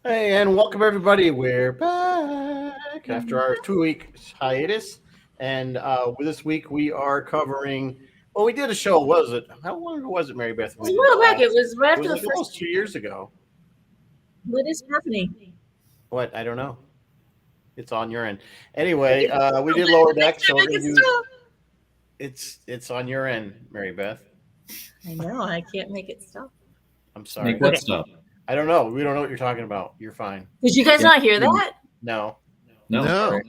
Hey, and welcome everybody. We're back after our 2-week hiatus, and this week we are covering. Well, we did a show. Was it? How long ago was it, Mary Beth? It was a while back. It was right after the like first. almost 2 years ago. What is happening? What? I don't know. It's on your end. Anyway, we did Lower Deck, so we're gonna do. It's on your end, Mary Beth. I know. I can't make it stop. I'm sorry. Make what stop? I don't know. We don't know what you're talking about. You're fine. Did you guys not hear that? No. No.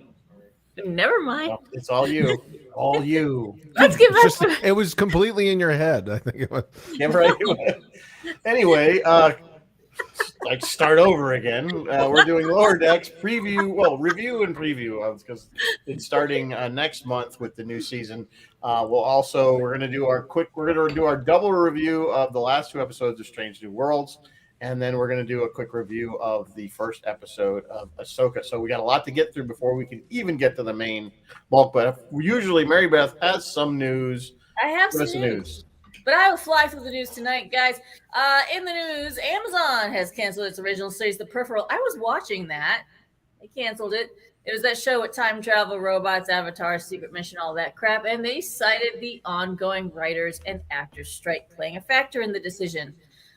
Never mind. No, it's all you. All you. Let's get back to It was completely in your head. I think it was. Yeah, right. Anyway, like start over again. We're doing Lower Decks review and preview of because it's starting next month with the new season. We're gonna do our double review of the last 2 episodes of Strange New Worlds. And then we're going to do a quick review of the first episode of Ahsoka. So we got a lot to get through before we can even get to the main bulk. But usually Mary Beth has some news. I have some news. But I will fly through the news tonight, guys. In the news, Amazon has canceled its original series, The Peripheral. I was watching that. They canceled it. It was that show with time travel, robots, Avatar, secret mission, all that crap. And they cited the ongoing writers and actors strike playing a factor in the decision.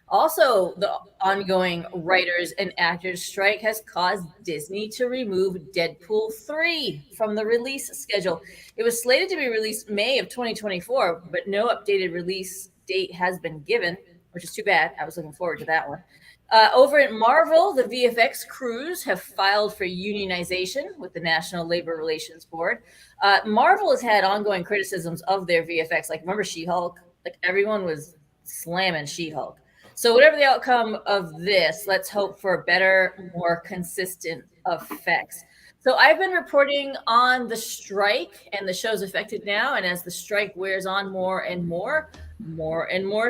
Also, the ongoing writers and actors strike has caused Disney to remove Deadpool 3 from the release schedule. It was slated to be released May of 2024, but no updated release date has been given, which is too bad. I was looking forward to that one. Over at Marvel, the VFX crews have filed for unionization with the National Labor Relations Board. Marvel has had ongoing criticisms of their VFX. Like, remember She-Hulk? Like, everyone was slamming She-Hulk. So whatever the outcome of this, let's hope for better, more consistent effects. So I've been reporting on the strike and the shows affected now. And as the strike wears on more and more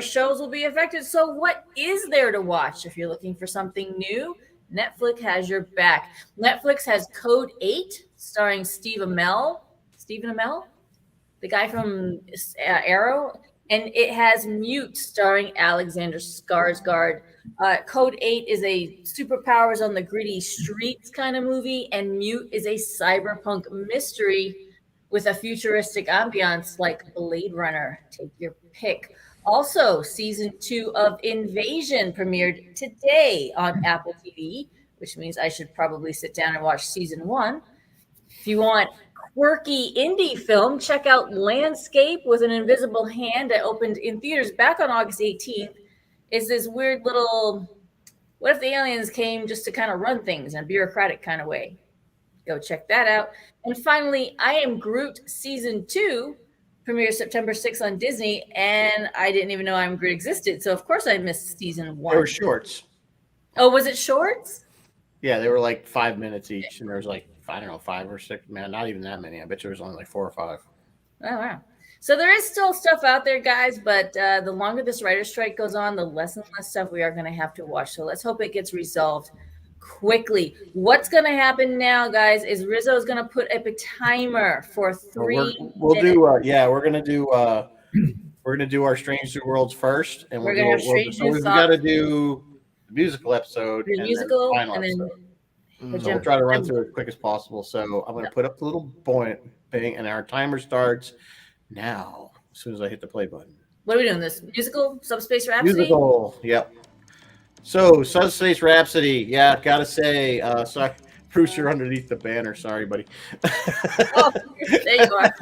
shows will be affected. So what is there to watch if you're looking for something new? Netflix has your back. Netflix has Code 8 starring Stephen Amell, the guy from Arrow. And it has Mute starring Alexander Skarsgård. Code 8 is a superpowers on the gritty streets kind of movie, and Mute is a cyberpunk mystery with a futuristic ambiance like Blade Runner. Take your pick. Also, season 2 of Invasion premiered today on Apple TV, which means I should probably sit down and watch season 1. If you want quirky indie film, check out Landscape with an Invisible Hand that opened in theaters back on August 18th. It's this weird little, what if the aliens came just to kind of run things in a bureaucratic kind of way? Go check that out. And finally, I Am Groot season 2 premieres September 6th on Disney, and I didn't even know I Am Groot existed. So of course I missed season 1. They were shorts. Oh, was it shorts? Yeah, they were like 5 minutes each, and there was like, I don't know, 5 or 6, man, not even that many. I bet you there was only like 4 or 5. Oh, wow. So there is still stuff out there, guys, but the longer this writer's strike goes on, the less and less stuff we are going to have to watch. So let's hope it gets resolved quickly. What's going to happen now, guys, is Rizzo is going to put up a timer for 3 minutes. We're going to do our Strange New Worlds first, and we've got to do the musical episode, the musical, final episode. So we'll try to run through it as quick as possible. So I'm going to put up the little bang, and our timer starts now as soon as I hit the play button. What are we doing? This musical, Subspace Rhapsody? Musical, yep. So Subspace Rhapsody, gotta say, Bruce, you're underneath the banner. Sorry, buddy. Oh, you are.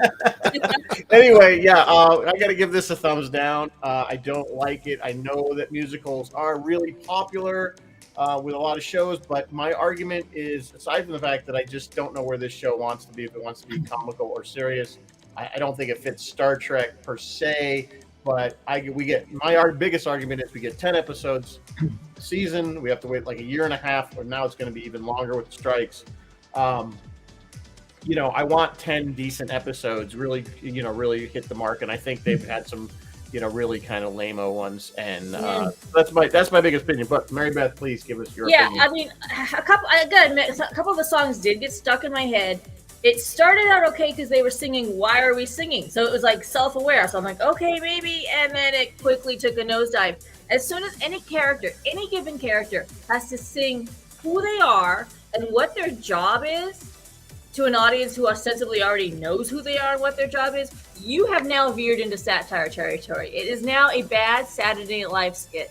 Anyway, yeah, I got to give this a thumbs down. I don't like it. I know that musicals are really popular with a lot of shows, but my argument is, aside from the fact that I just don't know where this show wants to be, if it wants to be comical or serious, I don't think it fits Star Trek per se. But our biggest argument is we get 10 episodes a season. We have to wait like a year and a half, or now it's going to be even longer with strikes. I want 10 decent episodes, really hit the mark. And I think they've had some, really kind of lame-o ones. And that's my biggest opinion. But Mary Beth, please give us your opinion. I mean, I gotta admit, a couple of the songs did get stuck in my head. It started out okay because they were singing "Why Are We Singing?" So it was like self-aware. So I'm like, okay, maybe. And then it quickly took a nosedive. As soon as any given character, has to sing who they are and what their job is to an audience who ostensibly already knows who they are and what their job is, you have now veered into satire territory. It is now a bad Saturday Night Live skit.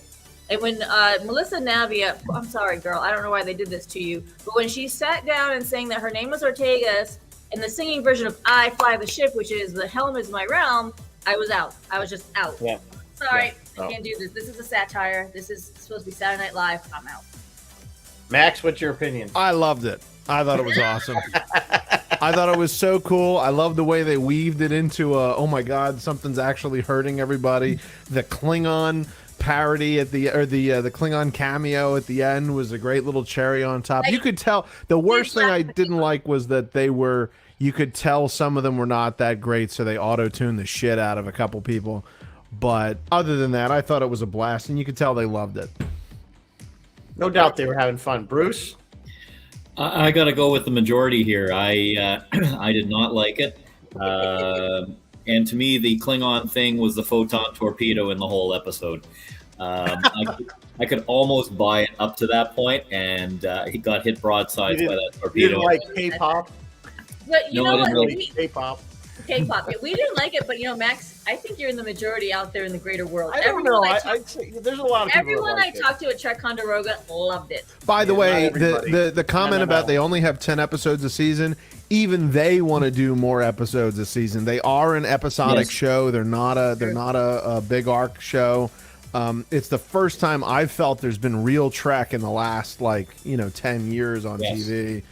And when Melissa Navia, I'm sorry, girl, I don't know why they did this to you, but when she sat down and sang that her name was Ortegas, and the singing version of I Fly the Ship, which is The Helm Is My Realm, I was out. I was just out. Yeah. Sorry, Yeah. I can't do this. This is a satire. This is supposed to be Saturday Night Live. I'm out. Max, what's your opinion? I loved it. I thought it was awesome. I thought it was so cool. I love the way they weaved it into oh my God, something's actually hurting everybody. The Klingon parody at the Klingon cameo at the end was a great little cherry on top. You could tell the worst thing I didn't like was that you could tell some of them were not that great, so they auto-tuned the shit out of a couple people. But other than that, I thought it was a blast, and you could tell they loved it. No doubt they were having fun. Bruce? I got to go with the majority here. I did not like it. And to me, the Klingon thing was the photon torpedo in the whole episode. I could almost buy it up to that point, and he got hit broadside by that torpedo. You didn't like K-pop? But you No, know I what? didn't really. K-pop. K-pop. We didn't like it, but Max, I think you're in the majority out there in the greater world. I don't know. I'd say there's a lot of people. Everyone that I talked to at Ticonderoga loved it. By the way, not everybody. the comment about they only have 10 episodes a season, even they want to do more episodes a season. They are an episodic show. They're not a big arc show. It's the first time I've felt there's been real Trek in the last 10 years on TV,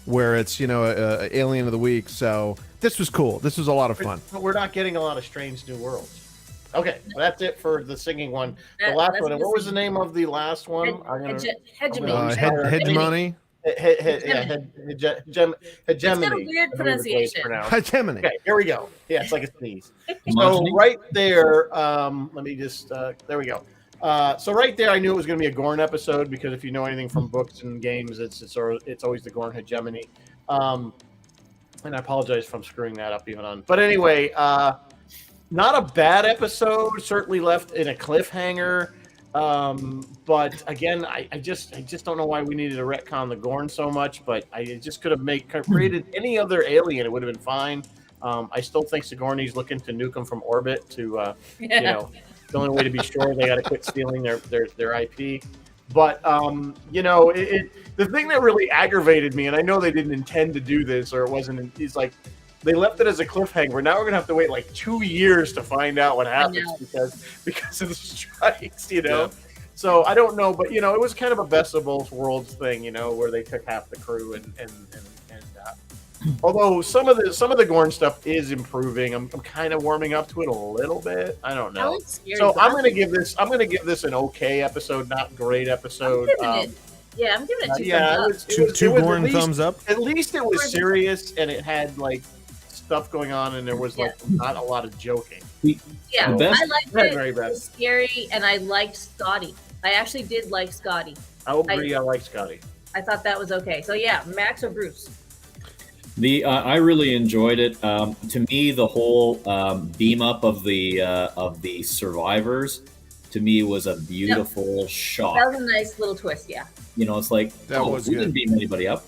where it's Alien of the Week. So this was cool. This was a lot of fun. But we're not getting a lot of Strange New Worlds. Okay, that's it for the singing one. The last one. And what was the name of the last one? Hegemony. Hegemony. Hegemony. It's got a weird pronunciation. Hegemony. Okay, here we go. Yeah, it's like a sneeze. So right there, let me just, there we go. So right there, I knew it was going to be a Gorn episode because if you know anything from books and games, it's always the Gorn hegemony. And I apologize if I'm screwing that up even on. But anyway, not a bad episode. Certainly left in a cliffhanger. But again, I just don't know why we needed to retcon the Gorn so much. But I just could have created any other alien. It would have been fine. I still think Sigourney's looking to nuke them from orbit to, the only way to be sure they got to quit stealing their IP. But, the thing that really aggravated me, and I know they didn't intend to do this or it wasn't, is like they left it as a cliffhanger. Now we're going to have to wait like 2 years to find out what happens because of the strikes, Yeah. So I don't know, but, it was kind of a best of both worlds thing, where they took half the crew and although some of the Gorn stuff is improving, I'm kind of warming up to it a little bit. I don't know. So I'm gonna give this an okay episode, not great episode. I'm giving it two Gorn thumbs up. At least it was serious and it had stuff going on and there was not a lot of joking. I liked it. Very It was scary, and I liked Scotty. I actually did like Scotty. I'll agree. I like Scotty. I thought that was okay. So Max or Bruce? I really enjoyed it. To me, the whole beam up of the survivors, to me, was a beautiful shock. That was a nice little twist. Yeah. It's like was we good. didn't beam anybody up.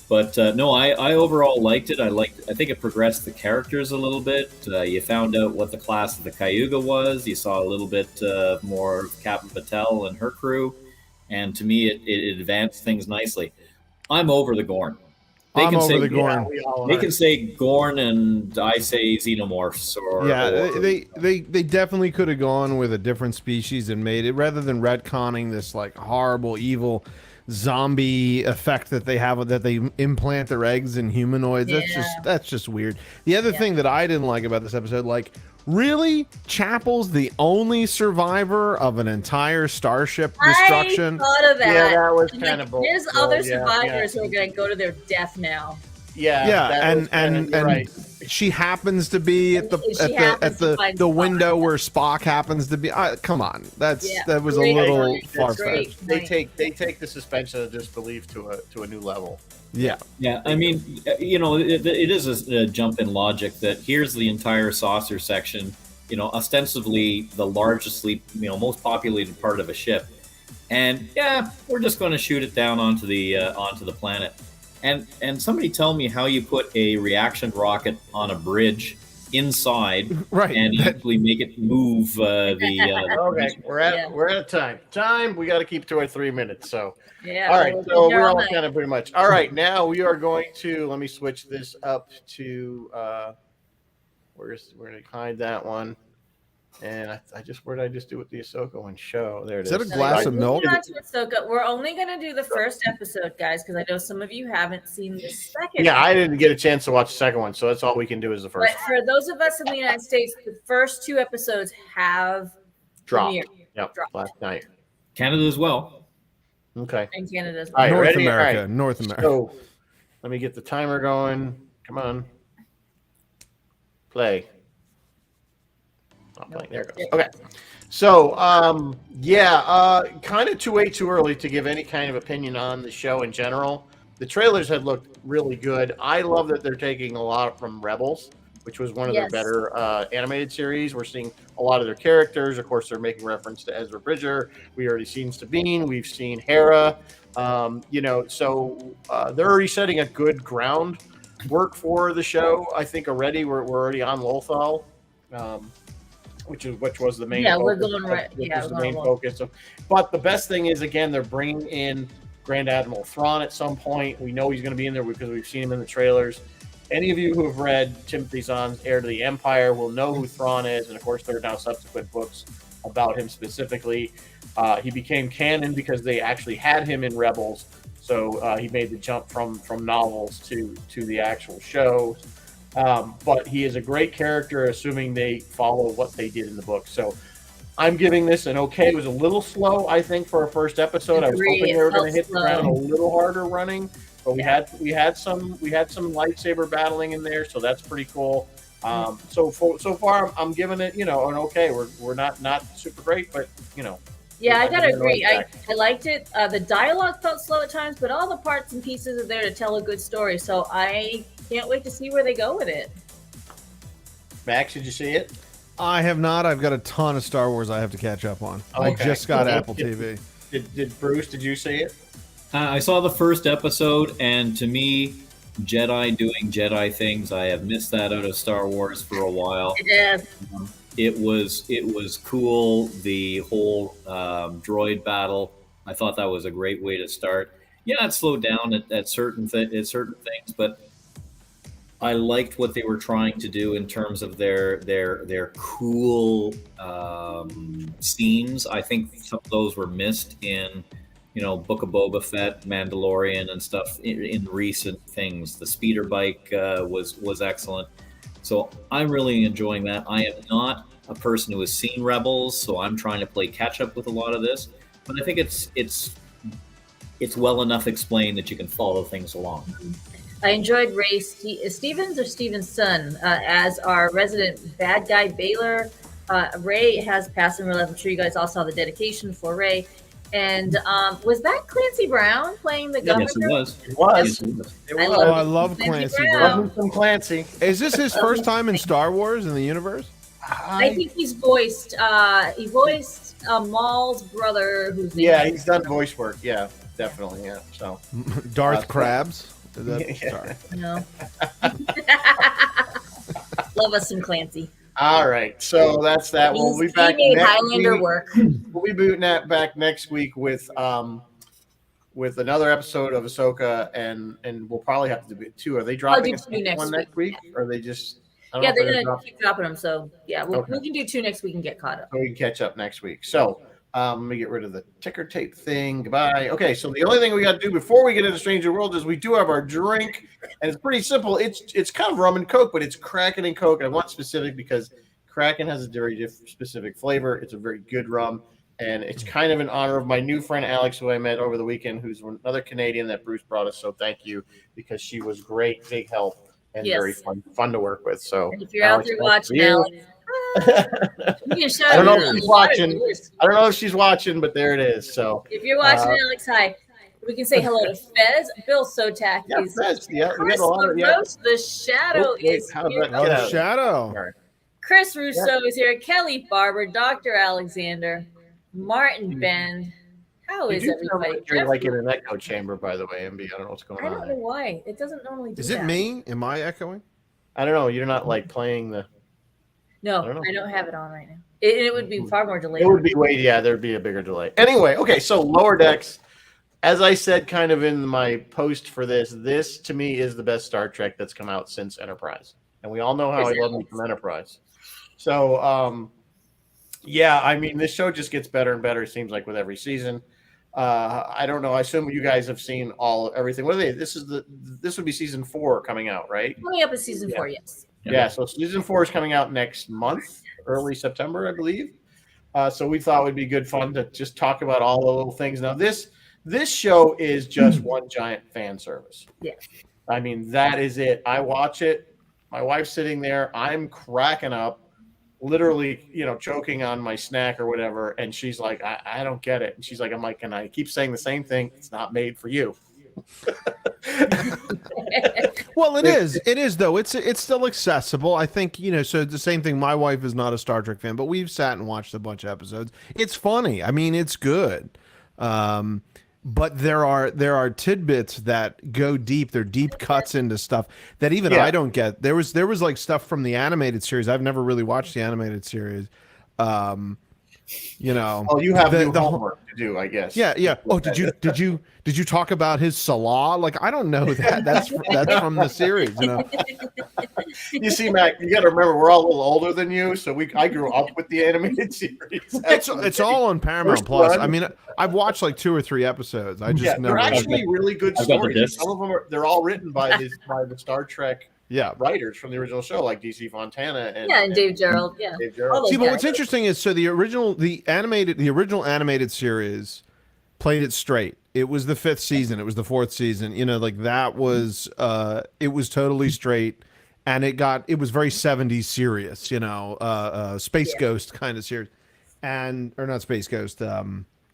But no, I overall liked it. I think it progressed the characters a little bit. You found out what the class of the Cayuga was. You saw a little bit more of Captain Patel and her crew, and to me, it advanced things nicely. I'm over the Gorn. They I'm can over say the Gorn. Yeah, we all they are. can say Gorn, and I say xenomorphs. Or They definitely could have gone with a different species and made it rather than retconning this like horrible evil zombie effect that they have, that they implant their eggs in humanoids. Yeah. That's just weird. The other thing that I didn't like about this episode, like, really, Chapel's the only survivor of an entire starship destruction. I thought of that. Yeah, that was I'm kind like, of bold. there's other Yeah, survivors who are going to go to their death now. Yeah, Yeah, that was and you're right. she happens to be at She happens to find the Spock. window where Spock happens to be. Come on, that was a Great little point. far Great fetched. They take the suspension of disbelief to a new level. Yeah, Yeah, I mean, it is a jump in logic that here's the entire saucer section, ostensibly the largest, most populated part of a ship, and yeah, we're just going to shoot it down onto the planet, and somebody tell me how you put a reaction rocket on a bridge inside, right, and actually make it move the. Okay, we're out of time. We got to keep to our 3 minutes. So. Yeah. All right, we'll so be here we're all all night. kind of pretty much. All right, now we are going to, let me switch this up to, where did I hide that one? And where did I just do with the Ahsoka one? Show. There it is. Is that a glass of milk? Moving on to Ahsoka, we're only going to do the first episode, guys, because I know some of you haven't seen the second. Yeah, I didn't get a chance to watch the second one, so that's all we can do is the first But for those of us in the United States, the first 2 episodes have drop. premiered Yep, Drop. last night. Canada as well. Okay. in Canada. All right, North ready? America, All right. North America. So let me get the timer going. Come on. Play. Not playing. There it goes. Okay. So, kind of too early to give any kind of opinion on the show in general. The trailers had looked really good. I love that they're taking a lot from Rebels, which was one of their better animated series. We're seeing a lot of their characters. Of course, they're making reference to Ezra Bridger. We already seen Sabine. We've seen Hera. So they're already setting a good groundwork for the show. I think already we're already on Lothal. Which was the main. Yeah, focus, we're going right. Which Yeah, was we're the main going focus. But the best thing is, again, they're bringing in Grand Admiral Thrawn at some point. We know he's going to be in there because we've seen him in the trailers. Any of you who have read Timothy Zahn's Heir to the Empire will know who Thrawn is, and of course, there are now subsequent books about him specifically. He became canon because they actually had him in Rebels, so he made the jump from novels to the actual show. But he is a great character, assuming they follow what they did in the book. So I'm giving this an okay. It was a little slow, I think, for a first episode. I was hoping they were going to hit the ground a little harder running, but we had some lightsaber battling in there, so that's pretty cool. So far, I'm giving it an okay. We're not super great, but Yeah, I gotta I agree. like I liked it. The dialogue felt slow at times, but all the parts and pieces are there to tell a good story. So I can't wait to see where they go with it. Max, did you see it? I have not. I've got a ton of Star Wars I have to catch up on. I Okay. just got Okay. Apple TV. Did Bruce? Did you see it? I saw the first episode, and to me, Jedi doing Jedi things, I have missed that out of Star Wars for a while. Yeah. It was cool. The whole droid battle, I thought that was a great way to start. Yeah, it slowed down at certain things, but I liked what they were trying to do in terms of their cool scenes. I think some of those were missed in Book of Boba Fett, Mandalorian, and stuff in recent things. The speeder bike was excellent. So I'm really enjoying that. I am not a person who has seen Rebels, so I'm trying to play catch up with a lot of this. But I think it's well enough explained that you can follow things along. I enjoyed Ray Stevens or Stevenson as our resident bad guy Baylor. Ray has passed in real life. I'm sure you guys all saw the dedication for Ray. And was that Clancy Brown playing the governor? Yes, it was. It was. Yes, it was. It was. I love Clancy Brown. Wasn't some Clancy. Is this his first time in Star Wars in the universe? I think he's voiced. He voiced Maul's brother, who's he's done voice work. Yeah, definitely. Yeah. So Darth Krabs. Is that, Yeah. sorry. No. Love us some Clancy. all right. So that's that. We'll be He back made next Highlander week. work. We'll be back next week with with another episode of Ahsoka, and we'll probably have to do it too. Are they I'll dropping do a 2 second next one week. next week? Or are they just? I don't Yeah, know if they're gonna gonna drop, keep dropping them. So yeah, Okay. we can do 2 next week and get caught up. so we can catch up next week. So let me get rid of the ticker tape thing. Goodbye. Okay, so the only thing we got to do before we get into Stranger World is we do have our drink, and it's pretty simple. It's kind of rum and Coke, but it's Kraken and Coke. I want specific because Kraken has a very specific flavor. It's a very good rum, and it's kind of in honor of my new friend Alex, who I met over the weekend, who's another Canadian that Bruce brought us. So thank you, because she was great, big help, and Yes. very fun to work with. So And if you're out Alex, there thanks for watching, you. Alex, you can shout I don't know out if to she's us. watching. I don't know if she's watching, but there it is. So If you're watching, Alex, hi. We can say hello to Fez, Bill Sotak. yeah, is Fez, yeah, we Chris got a lot of LaRoche, the Shadow Oh, wait, is how here. did that get out? Shadow. Sorry. Chris Russo is here. Kelly Barber, Dr. Alexander, Martin Bend. How Did is you sound everybody? like you're like in an echo chamber, by the way, MB? I don't know what's going I on. don't know why. It doesn't normally do Is that. it me? Am I echoing? I don't know. You're not like playing the. No, I don't know. I don't have it on right now. It would be far more delayed. It would be yeah, there'd be a bigger delay. Anyway, okay, so Lower Decks, as I said kind of in my post for this to me is the best Star Trek that's come out since Enterprise. And we all know how I love me from Enterprise. So yeah, I mean this show just gets better and better, it seems like, with every season. I don't know. I assume you guys have seen everything. What are they? This would be season 4 coming out, right? Coming up is season 4, yes. Yeah, so season 4 is coming out next month, early September, I believe. So we thought it would be good fun to just talk about all the little things. Now, this show is just one giant fan service. Yeah. I mean, that is it. I watch it. My wife's sitting there. I'm cracking up, literally, choking on my snack or whatever. And she's like, I don't get it. And she's like, I'm like, and I keep saying the same thing. It's not made for you. Well, it is. It is, though. It's still accessible. I think, so the same thing. My wife is not a Star Trek fan, but we've sat and watched a bunch of episodes. It's funny. I mean, it's good. But there are tidbits that go deep. They're deep cuts into stuff that even I don't get. There was like stuff from the animated series. I've never really watched the animated series. Well, you have the homework to do, I guess. Yeah. Oh, did you talk about his Salah? Like, I don't know that. That's from the series. You see, Mac, you got to remember we're all a little older than you, so I grew up with the animated series. It's all on Paramount Plus. I mean, I've watched like 2 or 3 episodes. I just never. They're actually really good I've got the stories. discs. Some of them they're all written by the Star Trek writers from the original show, like DC Fontana and Dave Gerald. Yeah. Dave Gerald. See, but what's interesting is the original animated series played it straight. It was the 5th season. It was the 4th season. That was it was totally straight, and it was very 70s serious. Space Ghost kind of serious, or not Space Ghost,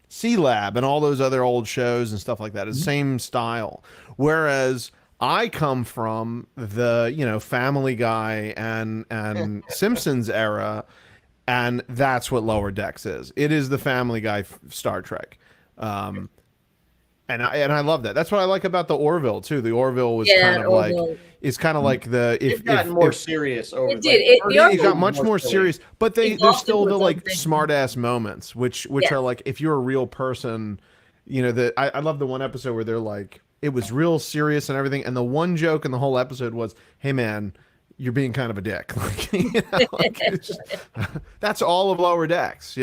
Sea Lab, and all those other old shows and stuff like that. It's the same style, whereas I come from the Family Guy and Simpsons era, and that's what Lower Decks is. It is the Family Guy Star Trek, and I love that. That's what I like about the Orville too. The Orville was kind of like the it's gotten more serious over. It did. It got much more serious, but there's still the like something. smart ass moments, which are like, if you're a real person, I love the one episode where they're like, it was real serious and everything, and the one joke in the whole episode was, "Hey man, you're being kind of a dick." That's all of Lower Decks,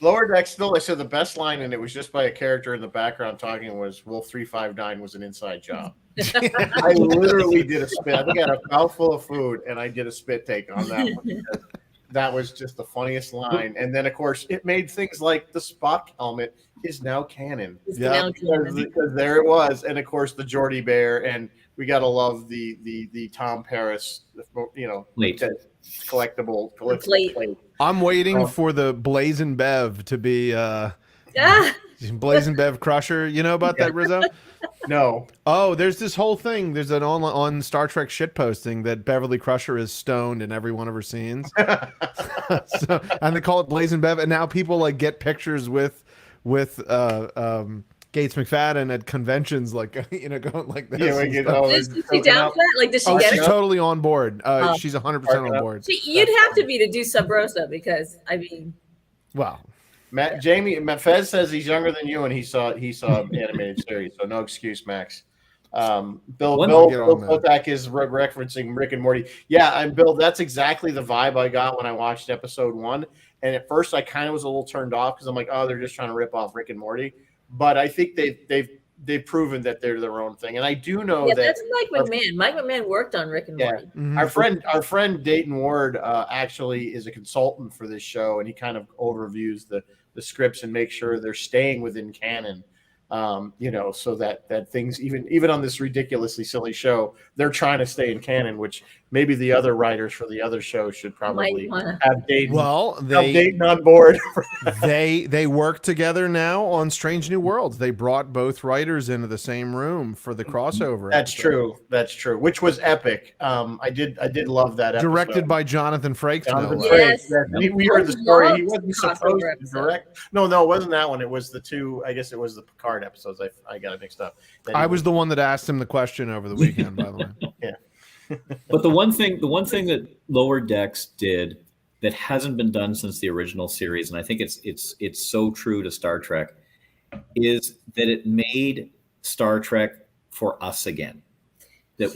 Lower Decks still, I said the best line, and it was just by a character in the background talking, was Wolf 359 was an inside job. I literally did a spit. I think I had a mouthful of food, and I did a spit take on that one. Because that was just the funniest line. And then, of course, it made things like the Spock helmet is now canon. Because there it was. And, of course, the Geordie Bear. And we got to love the Tom Paris, collectible plate. I'm waiting for the Blazin' Bev to be Blazin' Bev Crusher. You know about that, Rizzo? No. Oh, there's this whole thing. There's an on Star Trek shitposting that Beverly Crusher is stoned in every one of her scenes. And they call it Blazin' Bev, and now people like get pictures with Gates McFadden at conventions, like going like this. Is she down for that? Like, does she get she's it? totally on board. She's 100% on board. You'd have to be to do Sub Rosa, because I mean, well, Matt Fez says he's younger than you, and he saw animated series, so no excuse, Max. Bill Kotak is referencing Rick and Morty. Yeah, and Bill, that's exactly the vibe I got when I watched episode 1. And at first, I kind of was a little turned off because I'm like, oh, they're just trying to rip off Rick and Morty. But I think they've proven that they're their own thing, and I do know that that's Mike McMahon. Mike McMahon worked on Rick and Morty. Mm-hmm. Our friend Dayton Ward actually is a consultant for this show, and he kind of overviews the scripts and makes sure they're staying within canon. So that things even on this ridiculously silly show, they're trying to stay in canon, which maybe the other writers for the other show should probably have Dayton. Well, have Dayton on board. they work together now on Strange New Worlds. They brought both writers into the same room for the crossover. That's true. Which was epic. I did love that episode. Directed by Jonathan Frakes. Yes. We heard the story. He wasn't supposed to direct. No, it wasn't that one. It was the two. I guess it was the Picard episodes. I got it mixed up. I was the one that asked him the question over the weekend, by the way. Yeah. But the one thing that Lower Decks did that hasn't been done since the original series, and I think it's so true to Star Trek, is that it made Star Trek for us again. That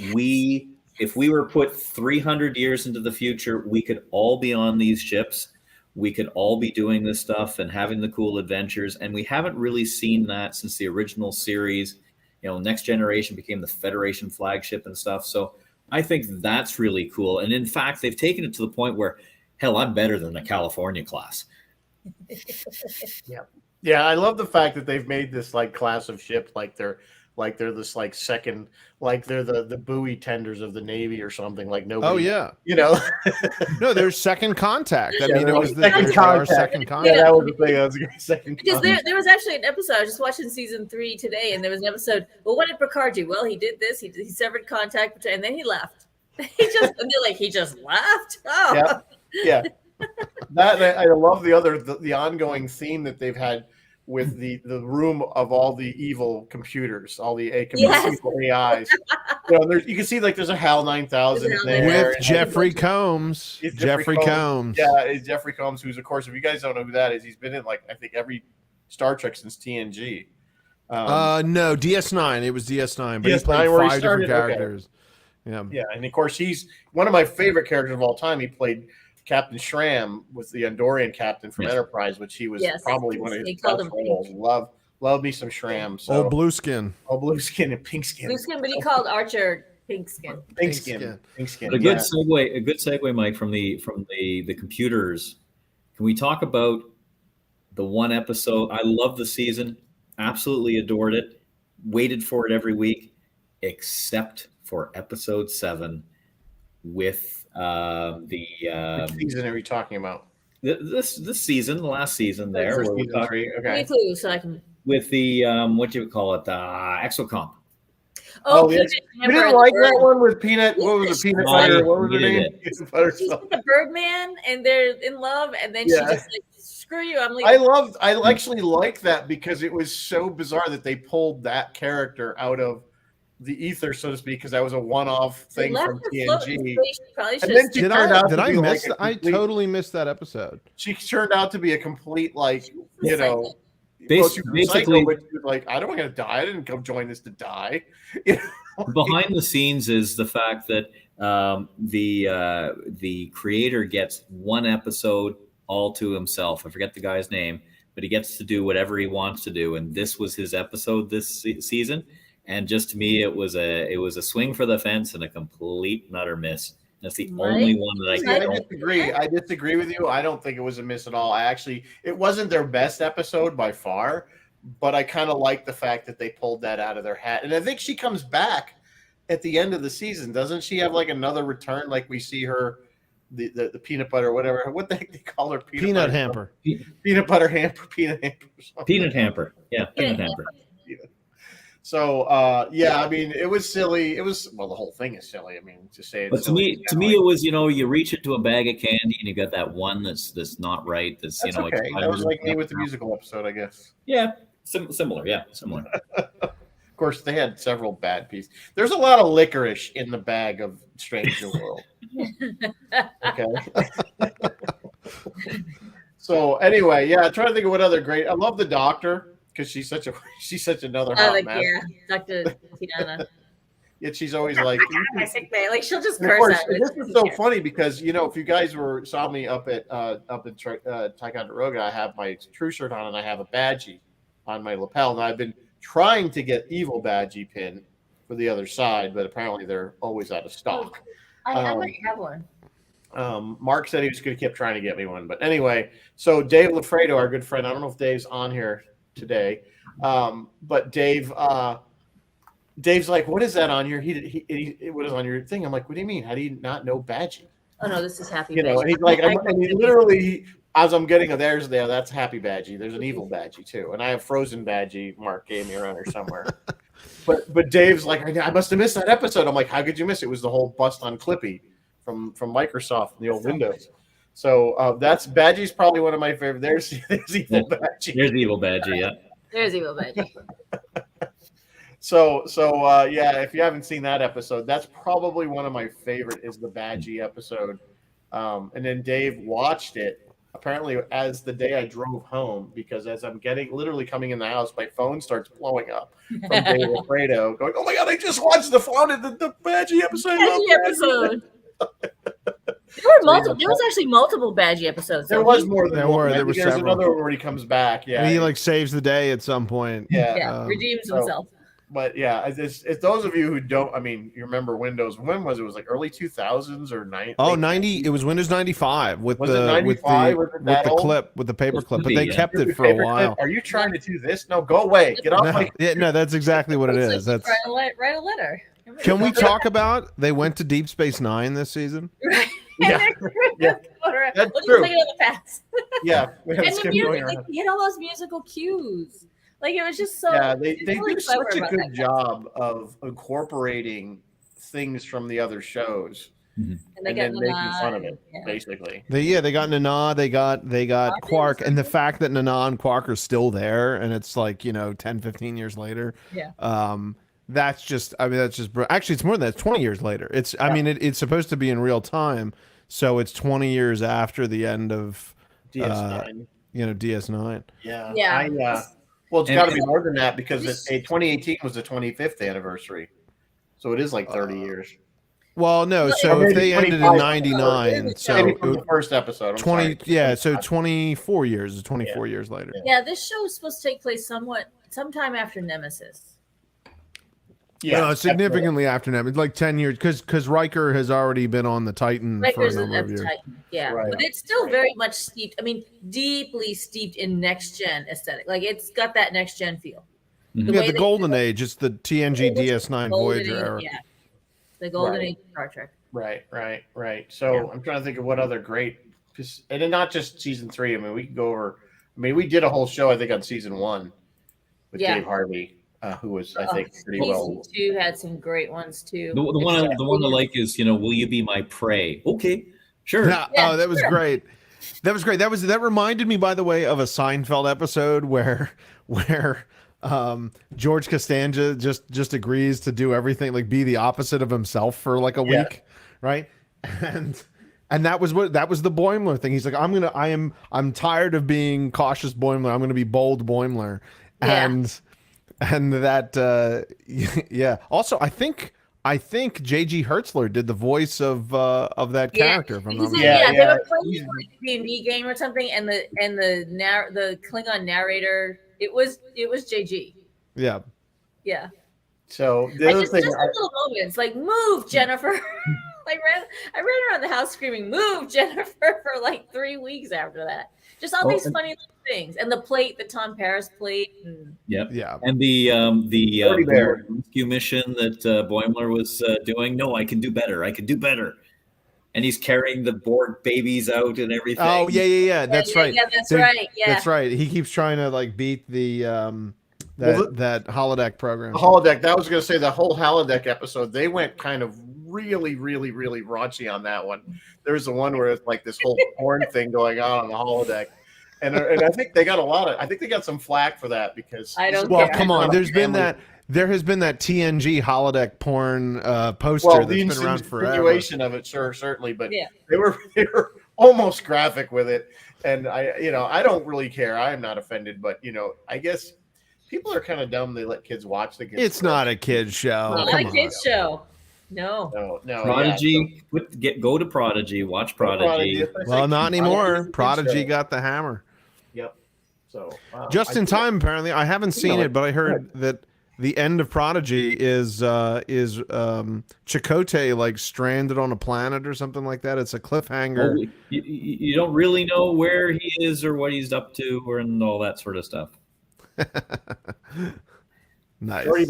if we were put 300 years into the future, we could all be on these ships. We could all be doing this stuff and having the cool adventures. And we haven't really seen that since the original series. Next Generation became the Federation flagship and stuff. So I think that's really cool. And in fact, they've taken it to the point where, hell, I'm better than the California class. Yeah. I love the fact that they've made this class of ship they're this second, they're the buoy tenders of the Navy or something. Nobody. Oh yeah. No, there's Second Contact. I mean, it was Second Contact. Yeah, that was the thing. That was a great Second Because there was actually an episode. I was just watching season 3 today, and there was an episode. Well, what did Picard do? Well, he did this. He severed contact, and then he left. He just left. Oh. Yeah. That I love the ongoing theme that they've had with the room of all the evil computers, all the evil AIs. You can see there's a HAL 9000 in there. With Jeffrey Combs. Jeffrey Combs. Yeah, it's Jeffrey Combs, who's, of course, if you guys don't know who that is, he's been in I think every Star Trek since TNG. No, DS9. It was DS9, but DS9, he played 5 different characters. Okay. Yeah, and of course he's one of my favorite characters of all time. He played Captain Shram, was the Andorian captain from Enterprise, which he was probably one of his best roles. Love me some Shram. So. Oh, blue skin and pink skin. Blue skin, but he called Archer pink skin. Pink skin. A good segue, Mike, from the computers. Can we talk about the one episode? I love the season, absolutely adored it, waited for it every week, except for episode 7 with Which season are we talking about? This season, the last season there. Okay. So I can... With the what do you call it? Exocomp. Oh, yes. You didn't like that one with Peanut? What was the Peanut Butter? What was her name? She's with the Birdman, and they're in love, and then she just screw you, I'm leaving. I actually like that because it was so bizarre that they pulled that character out of the ether, so to speak, because that was a one-off thing from TNG. And then did I miss? I totally missed that episode. She turned out to be a complete basically, I don't want to die. I didn't come join this to die. Behind the scenes is the fact that the creator gets one episode all to himself. I forget the guy's name, but he gets to do whatever he wants to do, and this was his episode this season. And just to me, it was a swing for the fence and a complete and utter miss. That's the only one that I disagree. I disagree with you. I don't think it was a miss at all. It wasn't their best episode by far, but I kind of like the fact that they pulled that out of their hat. And I think she comes back at the end of the season. Doesn't she have another return? We see her, the peanut butter, whatever. What the heck they call her? Peanut hamper. Peanut butter hamper. Peanut hamper. Peanut hamper. Yeah, peanut hamper. So, I mean, it was silly. It was, the whole thing is silly. I mean, to say it. But to me, it was, you reach into a bag of candy and you got that one that's not right. That's okay. That was like me with the musical episode, I guess. Yeah, similar. Yeah, similar. Of course, they had several bad pieces. There's a lot of licorice in the bag of Strange New World. Okay. So anyway, yeah, I'm trying to think of what other great. I love the Doctor because she's such another hot mess. Yeah, Dr. Tiana. Yet she's always like, My sick bay. Like she'll just and of curse course, at it. this is so funny because if you guys saw me up in Ticonderoga, I have my true shirt on and I have a badgie on my lapel, and I've been trying to get evil badgie pin for the other side, but apparently they're always out of stock. I might have one. Mark said he was going to keep trying to get me one, but anyway, so Dave Lafredo, our good friend, I don't know if Dave's on here today, but Dave's like, what is that on your? What is on your thing? I'm like, what do you mean? How do you not know badgie? Oh no, this is Happy. And he's like, and he literally, as I'm getting that's Happy Badgie. There's an evil Badgie too, and I have Frozen Badgie. Mark gave me around here somewhere. but Dave's like, I must have missed that episode. I'm like, how could you miss it? It was the whole bust on Clippy from Microsoft and the old Windows. So that's Badgie's probably one of my favorite. There's evil Badgie. There's evil Badgie. Yeah. There's evil Badgie. So yeah, if you haven't seen that episode, that's probably one of my favorite is the Badgie episode. And then Dave watched it apparently as the day I drove home, because as I'm literally coming in the house, my phone starts blowing up from Dave Alfredo going, oh my God, I just watched the Badgie episode. Badgie episode. There was actually multiple Badgie episodes. There was more than one. There was There's several. another one where he comes back. Yeah. And he like saves the day at some point. Yeah. Redeems himself. But yeah, it's those of you who don't, I mean, you remember Windows. When was it? It was like early 2000s or 90s? Oh, 90. It was Windows 95 with Was it the 95? with Was it the that old? clip with the paper clip, but be, they yeah. kept it for a while. Are you trying to do this? No, go away. Get off my. No, that's exactly what it is. Like That's. write a letter. Can we talk about they went to Deep Space Nine this season? Right. Yeah. Yeah. That's We'll true. just take it on the pass. Yeah, we had And to the skip going music, around. like, he had all those musical cues. Like it was just so. Yeah, they really do clever such a about good that. job of incorporating things from the other shows And they and got then making Nana fun of it, and- yeah. basically. They got Nana, they got Quark, and the fact that Nana and Quark are still there, and it's like 10, 15 years later. Yeah. That's just actually it's more than that. It's 20 years later. It's it's supposed to be in real time, so it's 20 years after the end of DS9. DS9. Yeah. Yeah. Well, it's And- got to be more than that because 2018 was the 25th anniversary. So it is like 30 years. Well, no. Well, So maybe if they ended in 25. 99, so Maybe from the first episode. I'm 20. sorry. Yeah. So 24 years. 24 years later. Yeah, this show is supposed to take place sometime after Nemesis. Yeah, No, significantly after that. It's like 10 years because Riker has already been on the Titan Riker's for a number of years. Titan. Yeah, Right. but it's still very much steeped. I mean, deeply steeped in next gen aesthetic. Like it's got that next gen feel. Mhm. Yeah, way the they golden do it, age. It's the TNG DS9 golden Voyager age, era. Yeah, the golden Right. age of Star Trek. Right. So I'm trying to think of what other great, and then not just season 3. I mean, we could go over. I mean, we did a whole show I think on season 1 with Yeah. Dave Harvey, who was I think pretty Season well. 2 had some great ones too. The one I like is will you be my prey? Okay, sure. Yeah, Yeah, oh, that was sure. great. That was great. That reminded me, by the way, of a Seinfeld episode where George Costanza just agrees to do everything, like be the opposite of himself for like a Yeah. week, right? And that was the Boimler thing. He's like, I'm tired of being cautious Boimler. I'm gonna be bold Boimler, Yeah. and that yeah. Also, I think J.G. Hertzler did the voice of that character. If I'm not Because mistaken. they were playing like a D&D game or something, and the Klingon narrator, it was JG. Yeah. Yeah. So the other Just thing, like little moments, like move, Jennifer. I ran around the house screaming, "Move, Jennifer!" for like 3 weeks after that. Just all these funny little things, and the plate that Tom Paris played. And, Yep. Yeah. And the Dirty Bear. rescue mission that Boimler was doing. No, I can do better. I can do better. And he's carrying the Borg babies out and everything. Oh yeah. That's right. Yeah, that's They- right. Yeah. That's right. He keeps trying to like beat the that holodeck program. the holodeck. That was going to say the whole holodeck episode. They went kind of really raunchy on that one. There's the one where it's like this whole porn thing going on the holodeck, and I think they got I think they got some flack for that because I don't Well, care. come on. There has been Family- that TNG holodeck porn poster well, that's the been around forever. insinuation of it, certainly, but Yeah. they were almost graphic with it, and I don't really care. I am not offended, but I guess people are kind of dumb. They let kids watch the kids. It's not a kid's show. Not Come a on. kids show. No. No. Prodigy, go to Prodigy, watch Prodigy. Well, not anymore. Prodigy got the hammer. Yep. So Just in time, apparently. I haven't seen know, it, but I heard that the end of Prodigy is Chakotay like stranded on a planet or something like that. It's a cliffhanger. Well, you don't really know where he is or what he's up to and all that sort of stuff. Nice. Jordy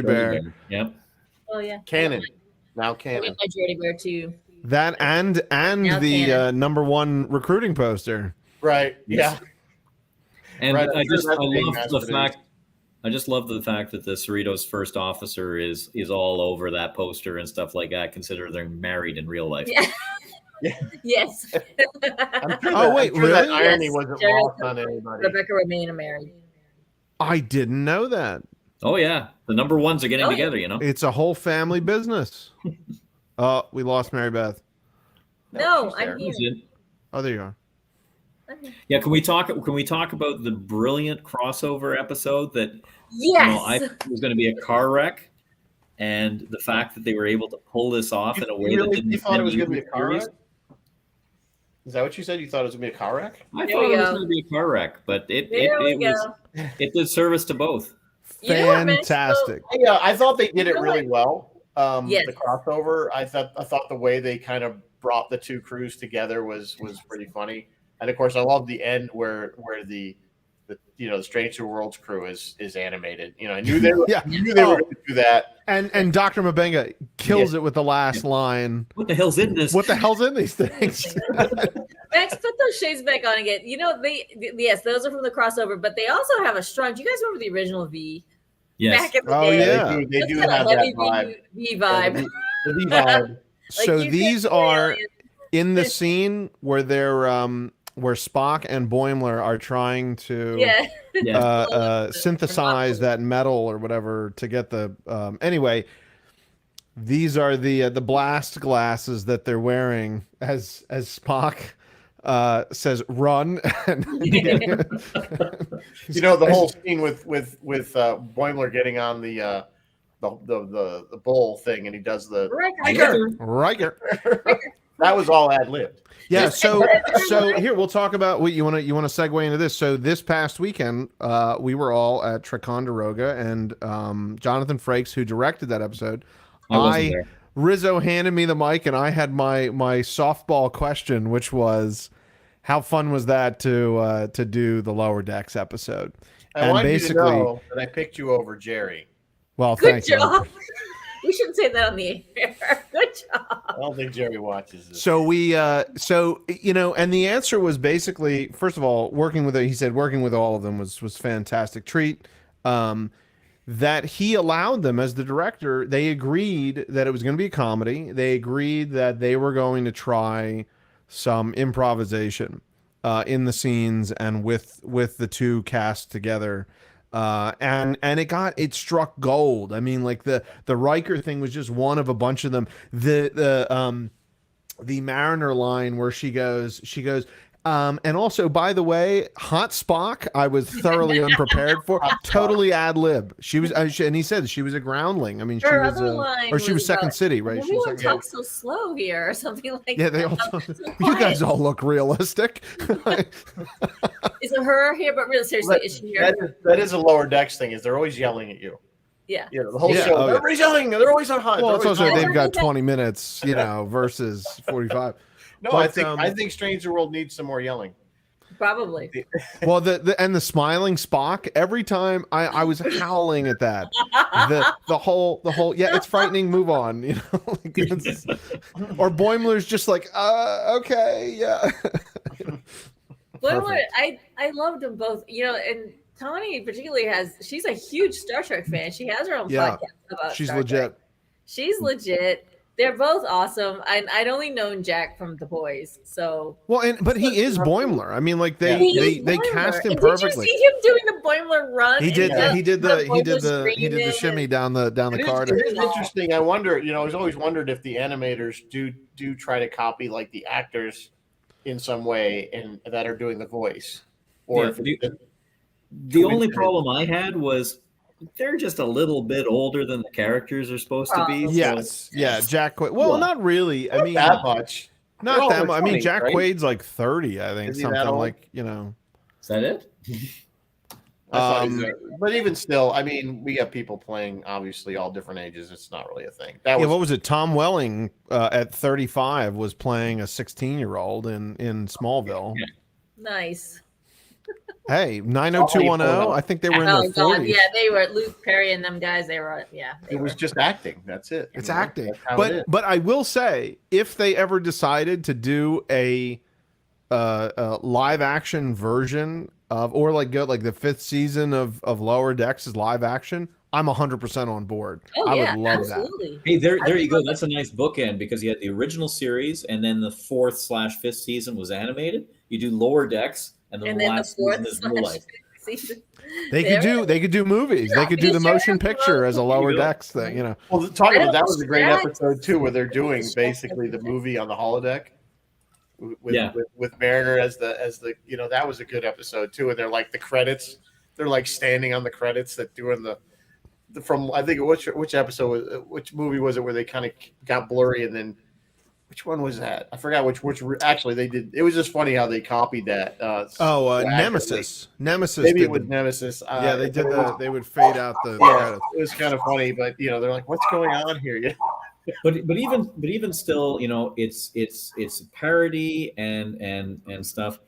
Bear. Yep. Oh yeah. Canon. Now I canon. like my Jordy Bear too. That and Now the canon. #1 recruiting poster. Right. Yeah. And Right, I I'm sure just that's I being love the mass-produced. fact I just love the fact that the Cerritos first officer is all over that poster and stuff like that, considering they're married in real life. Yeah. Yes. Oh, wait, I'm sure that really? irony Yes. wasn't Jared lost on anybody. Rebecca Romaine are married. I didn't know that. Oh yeah, the number ones are getting Oh, yeah. together. You know. It's a whole family business. Oh, we lost Mary Beth. No, she's I'm there. here. Is it? Oh, there you are. Yeah, can we talk about the brilliant crossover episode that Yes. I thought was going to be a car wreck, and the fact that they were able to pull this off in a way that didn't You thought it was going to be a offend car the wreck? Is that what you said? You thought it was going to be a car wreck? I There thought we it was go. going to be a car wreck, but it go. did service to both. You know what, Mitch? Fantastic. Yeah, I thought they did it know really well. Yes. The crossover. I thought the way they kind of brought the two crews together was pretty funny. And of course, I love the end where the Strange New Worlds crew is animated. I knew they were. Yeah. I knew they were going to do that. And Dr. Mabenga kills it with the last line. What the hell's in this? What the hell's in these things? Max, put those shades back on again. Yes, those are from the crossover, but they also have a strong. Do you guys remember the original V? Yes. Back in the Oh, day. yeah. They It's do got a have heavy that vibe. V vibe. The V vibe. So you these said are aliens. in the scene where they're where Spock and Boimler are trying to Yeah. synthesize that metal or whatever to get the anyway. These are the blast glasses that they're wearing as Spock says run. The whole scene with Boimler getting on the bull thing, and he does the Riker. that was all ad libbed. Yeah, so here we'll talk about what you want to segue into this. So this past weekend, we were all at Ticonderoga, and Jonathan Frakes, who directed that episode, I wasn't there. Rizzo handed me the mic, and I had my softball question, which was, how fun was that to do the Lower Decks episode? I wanted you to know that I picked you over Jerry. Well, Good thank you. job. We shouldn't say that on the air. Good job. I don't think Jerry watches this. So we, and the answer was basically, first of all, working with all of them was fantastic treat. That he allowed them as the director. They agreed that it was going to be a comedy. They agreed that they were going to try some improvisation in the scenes and with the two cast together. And it struck gold. I mean, like the Riker thing was just one of a bunch of them. The Mariner line where she goes, and also, by the way, hot Spock, I was thoroughly unprepared for. Totally ad lib. She was, and he said she was a groundling. I mean, she Her was, other line or she was Second about, City, right? She was Everyone Second talks so slow here, or something like Yeah, that. they all. So You guys quiet. all look realistic. Is it her here? But really, seriously, is she here? That is a Lower Decks thing. Is they're always yelling at you. Yeah. The whole Yeah, show. oh, yeah. Everybody's yelling. They're always on hot. Well, it's also always- they've got 20 minutes, versus 45. No, But, I think Strange New World needs some more yelling. Probably. Well, the smiling Spock. Every time I was howling at that. The whole yeah, it's frightening. Move on, like or Boimler's just like okay, yeah. Boimler, I loved them both. And Tawny particularly she's a huge Star Trek fan. She has her own Yeah, podcast about she's Star legit. Trek. She's legit. They're both awesome. I'd only known Jack from The Boys, so. Well, but he is Boimler. I mean, like they He they is Boimler. cast him And perfectly. Did you see him doing the Boimler run? He did. and He did the Boimler he did the screaming shimmy down the It corridor. is interesting. I wonder. I've always wondered if the animators do try to copy like the actors in some way and that are doing the voice, or Yeah, if it's the only problem I had was they're just a little bit older than the characters are supposed to be. Yes, yeah, Jack Quaid. Well, Well, not really. I mean, that much. They're not all that in much. their I mean, 20s, Jack right? Quaid's like 30, I think, Is he that something old? like, you know. Is that it? I thought he was, but even still, I mean, we have people playing obviously all different ages. It's not really a thing. That Yeah, was what was it? Tom Welling at 35 was playing a 16-year-old in Smallville. Yeah. Nice. Hey, 90210. I think they were in Oh their God, 40s. yeah, they were Luke Perry and them guys. They were, yeah. They it was were. just acting. That's it. It's You know? acting. That's how it is. But I will say, if they ever decided to do a live action version of, or like go like the 5th season of Lower Decks is live action, I'm 100% on board. Oh I yeah, would love absolutely. Hey, there you go. That's a nice bookend because you had the original series, and then the 4th/5th season was animated. You do Lower Decks, and then the last season is Real Life. season. They could do movies. They could do the motion picture as a Lower Decks thing, you know. Well, talking I about that don't was a great understand. episode too, where they're doing basically the movie on the holodeck with, Yeah. with Mariner as the you know, that was a good episode too. And they're like the credits, they're like standing on the credits that doing the from I think which episode was which movie was it where they kind of got blurry and then which one was that? I forgot which actually they did. It was just funny how they copied that. Nemesis. Nemesis. Maybe did it was the- Nemesis. yeah, they did the. They would fade out the Yeah, credits. it was kind of funny, but you know, they're like, "What's going on here?" Yeah. But even still, you know, it's parody and stuff.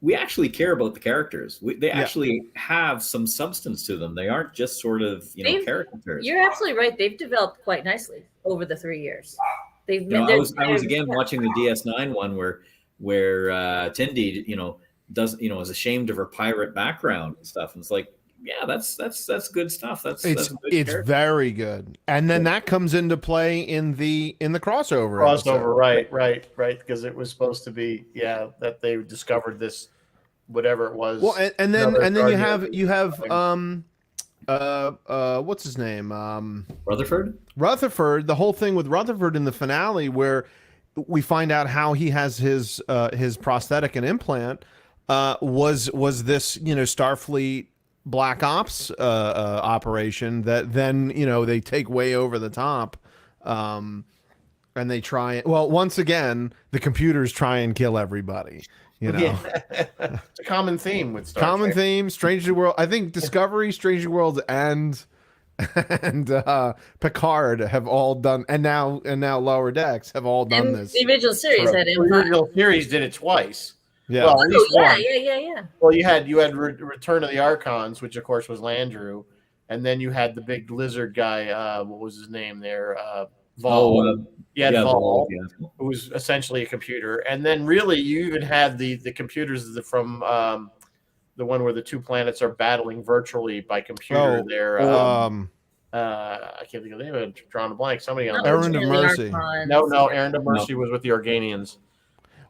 We actually care about the characters. They actually have some substance to them. They aren't just sort of caricatures. You're absolutely right. They've developed quite nicely over the 3 years. They've You know, I was again watching the DS9 one where Tindy, is ashamed of her pirate background and stuff, and it's like, yeah, that's good stuff. That's a good It's character. very good, and then that comes into play in the crossover. episode. Crossover, right, because it was supposed to be, that they discovered this, whatever it was. Well, and then another you have what's his name? Rutherford. Rutherford. The whole thing with Rutherford in the finale, where we find out how he has his prosthetic and implant, was this Starfleet Black Ops operation that then they take way over the top, and they try. Well, once again, the computers try and kill everybody. it's a common theme with Star Common Trek. theme, Strange New World. I think Discovery, Strange New Worlds, and Picard have all done, and now Lower Decks have all done and this. the original series had The Empire. original series did it twice. Yeah. Well, at least one. Yeah. Well, you had Return of the Archons, which of course was Landru, and then you had the big lizard guy. What was his name there? Vol. Vol, yeah. who was essentially a computer, and then really you even had the computers from the one where the two planets are battling virtually by computer. There, I can't think of the name. I'm drawing a blank. Somebody on Errand of Mercy. No, Errand of Mercy was with the Organians.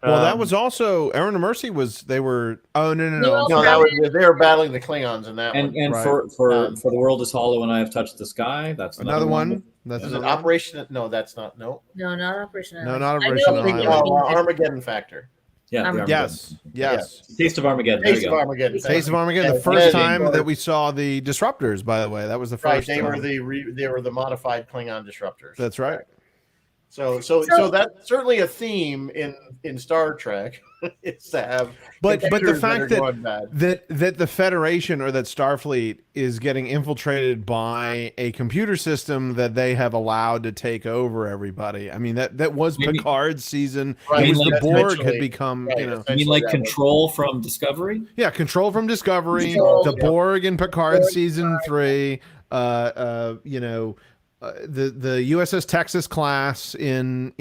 Well, that was also Errand of Mercy. They were. Oh no. No, that was they were battling the Klingons in that one. And Right. for the world is hollow and I have touched the sky. That's Another one. That's Is it another one. Operation? No, that's not. No, No, not Operation No, Island. not I know Operation what you Island. mean. Armageddon Factor. Yeah. the Armageddon. Yes. Taste of Armageddon. There Taste you of go. Armageddon. Taste of Armageddon. The Yeah, first yeah, time yeah. that we saw the disruptors. By the way, that was the Right, first. they were time. they were the modified Klingon disruptors. That's right. So that's certainly a theme in Star Trek. Is to have But the computers fact are that going bad. that the Federation or that Starfleet is getting infiltrated by a computer system that they have allowed to take over everybody. I mean that was Maybe- Picard's season. Right, It was like the Borg essentially- had become right, You mean essentially like that Control from Discovery? Control from Discovery, Control, the yeah. Borg in Picard Borg, season 3, the USS Texas class in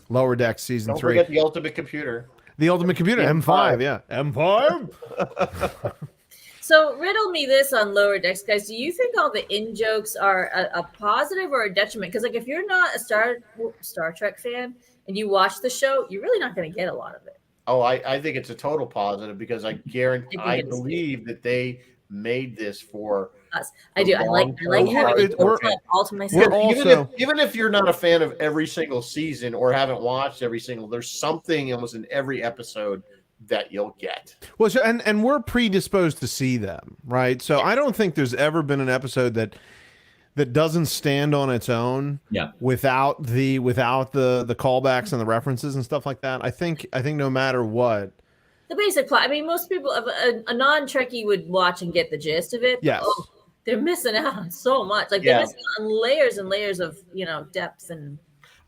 Lower Deck season Don't 3. forget the ultimate computer. The ultimate computer, M5. M5, yeah. M5? So riddle me this on Lower Decks, guys. Do you think all the in jokes are a positive or a detriment? Because like if you're not a Star Trek fan and you watch the show, you're really not going to get a lot of it. Oh, I think it's a total positive because I I think it is. believe that they made this for I do. I like having it all to myself. Even if you're not a fan of every single season or haven't watched every single, there's something almost in every episode that you'll get. Well, so, and we're predisposed to see them, right? So I don't think there's ever been an episode that doesn't stand on its own, without the callbacks and the references and stuff like that. I think no matter what, the basic plot. I mean, most people, a non-Trekkie would watch and get the gist of it. Yes. Oh, they're missing out on so much. Like they're missing out on layers and layers of depth and.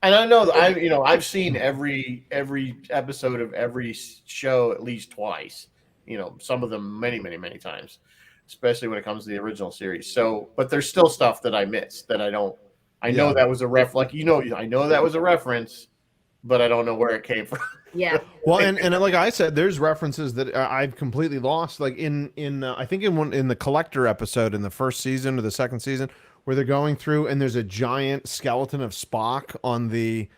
And I know that I've seen every episode of every show at least twice. Some of them many, many, many times, especially when it comes to the original series. So, but there's still stuff that I missed that I don't. I know that was a I know that was a reference, but I don't know where it came from. Yeah. Well, and like I said, there's references that I've completely lost. Like in I think in the Collector episode in the first season or the second season, where they're going through and there's a giant skeleton of Spock on the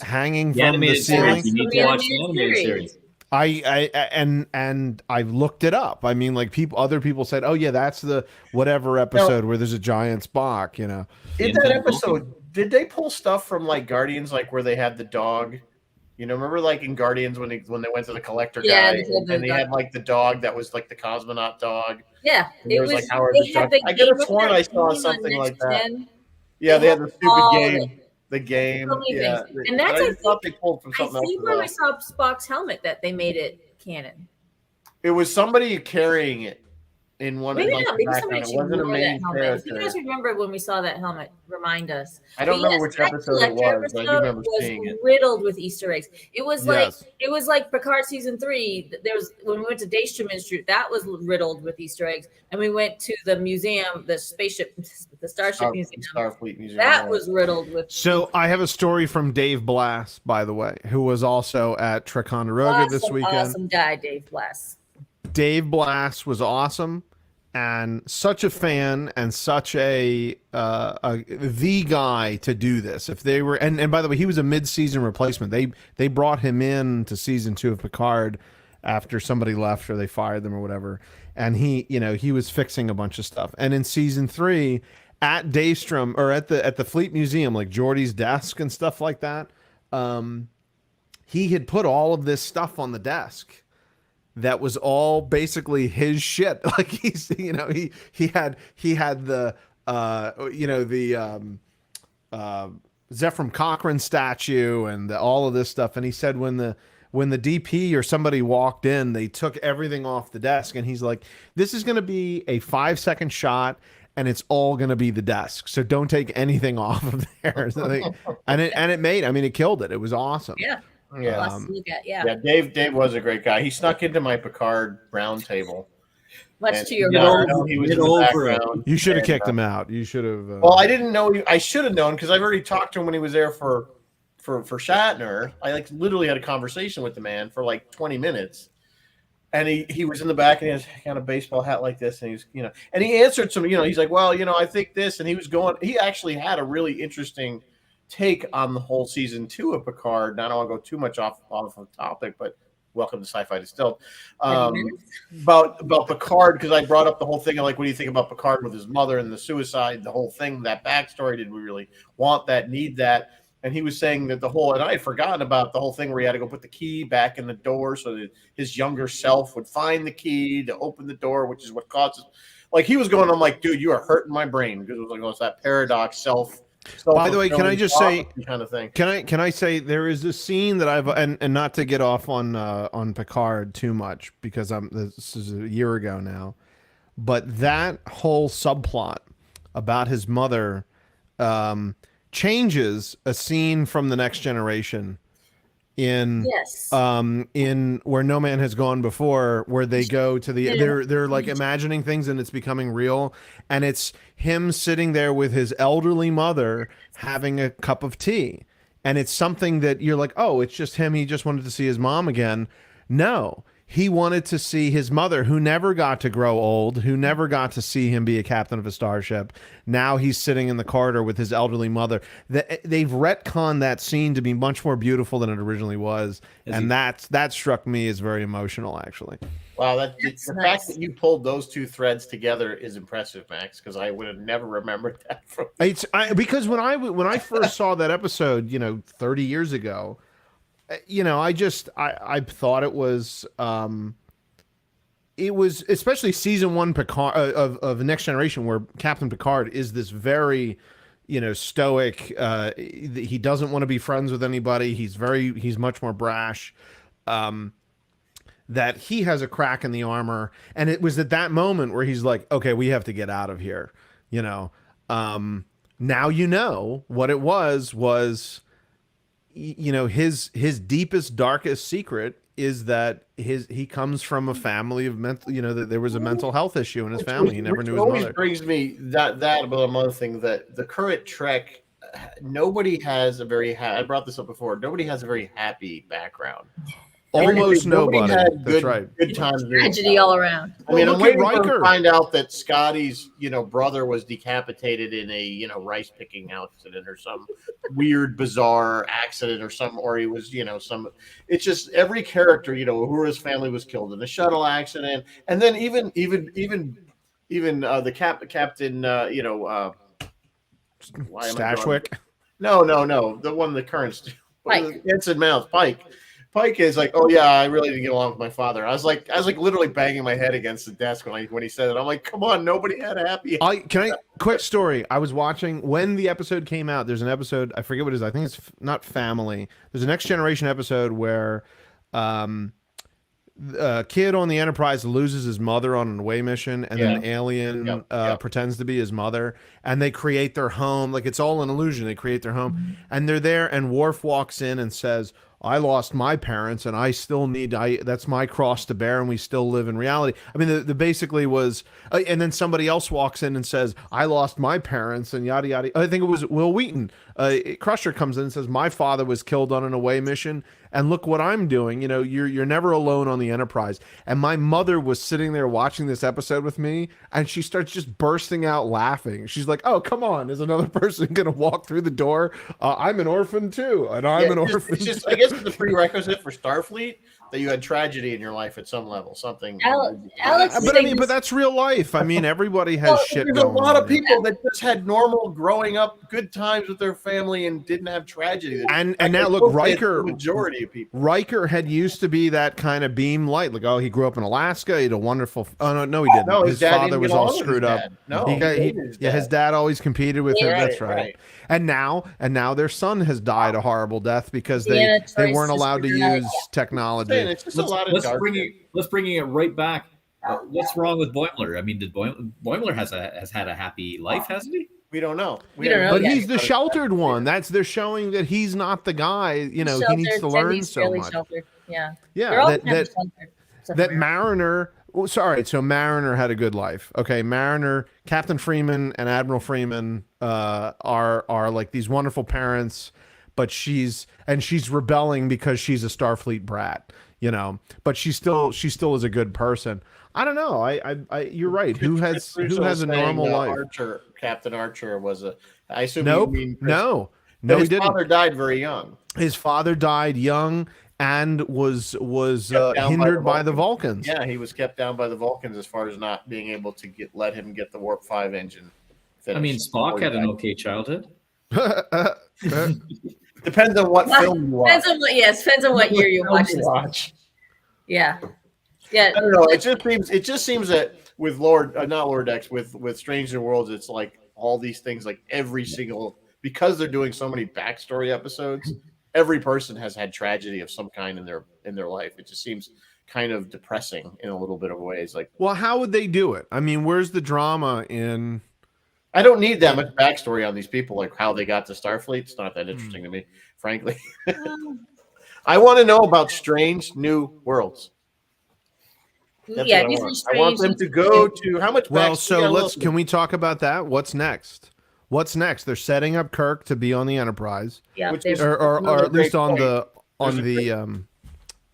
hanging from the ceiling. You need to watch the animated series. And I've looked it up. I mean, like other people said, "Oh yeah, that's the whatever episode where there's a giant Spock." In that episode, did they pull stuff from like Guardians, like where they had the dog? Remember like in Guardians when they went to the Collector guy and they had like the dog that was like the cosmonaut dog. Yeah, it was like Howard the Duck. I could have sworn I saw something like that. Yeah, they had the stupid game. The game, and that's I thought they pulled from something else. I think where we saw Spock's helmet that they made it canon. It was somebody carrying it in one. Maybe of not. Maybe somebody it wasn't a main character. If you guys remember when we saw that helmet, remind us. I don't remember which episode it was, but I do remember seeing it. Riddled with Easter eggs. It was like Picard season 3. There was when we went to Daystrom Institute, that was riddled with Easter eggs, and we went to the museum, the spaceship, the Starship Museum, Starfleet Museum. That was riddled with. So I have a story from Dave Blass, by the way, who was also at Ticonderoga this weekend. Awesome guy, Dave Blass. Dave Blass was awesome and such a fan and such the guy to do this. If they were, and by the way, he was a mid-season replacement. They brought him in to season 2 of Picard after somebody left or they fired them or whatever. And he was fixing a bunch of stuff. And in season 3 at Daystrom or at the Fleet Museum, like Geordi's desk and stuff like that, he had put all of this stuff on the desk. That was all basically his shit. Like he had the Zephram Cochrane statue and all of this stuff. And he said when the DP or somebody walked in, they took everything off the desk. And he's like, "This is going to be a 5-second shot, and it's all going to be the desk. So don't take anything off of there." So it killed it. It was awesome. Yeah. Yeah. Dave was a great guy. He snuck into my Picard round table. Much to your he was in the background. You should have kicked him out. You should have. Well, I didn't know. I should have known because I've already talked to him when he was there for Shatner. I literally had a conversation with the man for 20 minutes, and he was in the back and he has kind of baseball hat like this, and he's and he answered some. He's like, "Well, I think this," and he was going. He actually had a really interesting take on the whole season 2 of Picard. Now, I don't want to go too much off of topic, but welcome to Sci-Fi Distilled. About Picard, because I brought up the whole thing of what do you think about Picard with his mother and the suicide, the whole thing, that backstory. Did we really want that, need that? And he was saying that and I had forgotten about the whole thing where he had to go put the key back in the door so that his younger self would find the key to open the door, which is what causes. He was going, I'm like, dude, you are hurting my brain, because it was that paradox self. By the way, can I just say kind of thing? Can I say there is a scene that I've and not to get off on Picard too much because this is a year ago now, but that whole subplot about his mother changes a scene from The Next Generation in Where No Man Has Gone Before, where they go to they're imagining things and it's becoming real, and it's him sitting there with his elderly mother having a cup of tea, and it's something that you're like, oh, it's just him, he just wanted to see his mom again. No, he wanted to see his mother, who never got to grow old, who never got to see him be a captain of a starship. Now he's sitting in the corridor with his elderly mother. They've retconned that scene to be much more beautiful than it originally was, and that struck me as very emotional, actually. Wow, the nice. fact that you pulled those two threads together is impressive, Max, because I would have never remembered that from Because when I first saw that episode, 30 years ago, I thought it was especially season 1 Picard of Next Generation, where Captain Picard is this very stoic, he doesn't want to be friends with anybody, he's much more brash, that he has a crack in the armor, and it was at that moment where he's like, okay, we have to get out of here. Now what it was his deepest, darkest secret is that he comes from a family of mental, that there was a mental health issue in his family. He never knew his always mother. Brings me that about another thing, that the current Trek, nobody has a very I brought this up before. Nobody has a very happy background. Almost nobody. Had That's right. Good times. Tragedy all around. I mean, I'm waiting Riker. to find out that Scotty's, brother was decapitated in a, rice picking accident or some weird, bizarre accident or he was, it's just every character, who his family was killed in a shuttle accident. And then even the captain, Stashwick. No. The one, the current, Pike. Ensign Mouth, Pike. Pike is like, oh yeah, I really didn't get along with my father. I was like literally banging my head against the desk when he said it. I'm like, come on, nobody had a happy. Quick story. I was watching when the episode came out. There's an episode, I forget what it is. I think it's not Family. There's a Next Generation episode where a kid on the Enterprise loses his mother on an away mission, and then an alien pretends to be his mother, and they create their home. Like, it's all an illusion. They create their home, and they're there, and Worf walks in and says, I lost my parents, and I still that's my cross to bear, and we still live in reality. I mean, the basically was, and then somebody else walks in and says, I lost my parents, and yada, yada. I think it was Will Wheaton. Crusher comes in and says, my father was killed on an away mission, and look what I'm doing. You're never alone on the Enterprise. And my mother was sitting there watching this episode with me, and she starts just bursting out laughing. She's like, oh, come on. Is another person going to walk through the door? I'm an orphan too, and I'm an orphan. It's just, I guess it's the prerequisite for Starfleet that you had tragedy in your life at some level, something. Alex, but that's real life. I mean, everybody has shit There's going a lot on. of people that just had normal growing up, good times with their family, and didn't have tragedy. And now look, Riker. The majority of people. Riker had used to be that kind of beam light. Like, oh, he grew up in Alaska. He had a wonderful. Oh no, he didn't. No, his dad father didn't was get all along with screwed his up. dad. No, his dad always competed with him. That's right. And now their son has died a horrible death because they weren't allowed to use technology. It's just a lot of let's bring it right back. What's wrong with Boimler? I mean, Boimler has had a happy life, hasn't he? We don't know. We don't know. But yet. he's the sheltered one. They're showing that he's not the guy. He needs to learn so much. Sheltered. Yeah. Yeah. That Mariner. Well, sorry. So Mariner had a good life. Okay, Mariner, Captain Freeman, and Admiral Freeman are like these wonderful parents, but she's rebelling because she's a Starfleet brat. But she still is a good person. I don't know. You're right. Who has a normal life? Captain Archer was a. I assume. Nope. No, he didn't. His father died very young. His father died young and was hindered by the Vulcans. Yeah, he was kept down by the Vulcans as far as not being able to let him get the Warp 5 engine finished. I mean, Spock had an okay childhood. Depends on what film you watch. Depends on what year you watch. Yeah. I don't know. It just seems that with not Lord X, with Strange New Worlds, it's like all these things, like every single, because they're doing so many backstory episodes, every person has had tragedy of some kind in their life. It just seems kind of depressing in a little bit of ways. Like, well, how would they do it? I mean, where's the drama in? I don't need that much backstory on these people, like how they got to Starfleet. It's not that interesting to me, frankly. I want to know about Strange New Worlds. That's yeah, I want them to go to how much. Well, so can we talk about that? What's next? They're setting up Kirk to be on the Enterprise. Yeah, or at least on the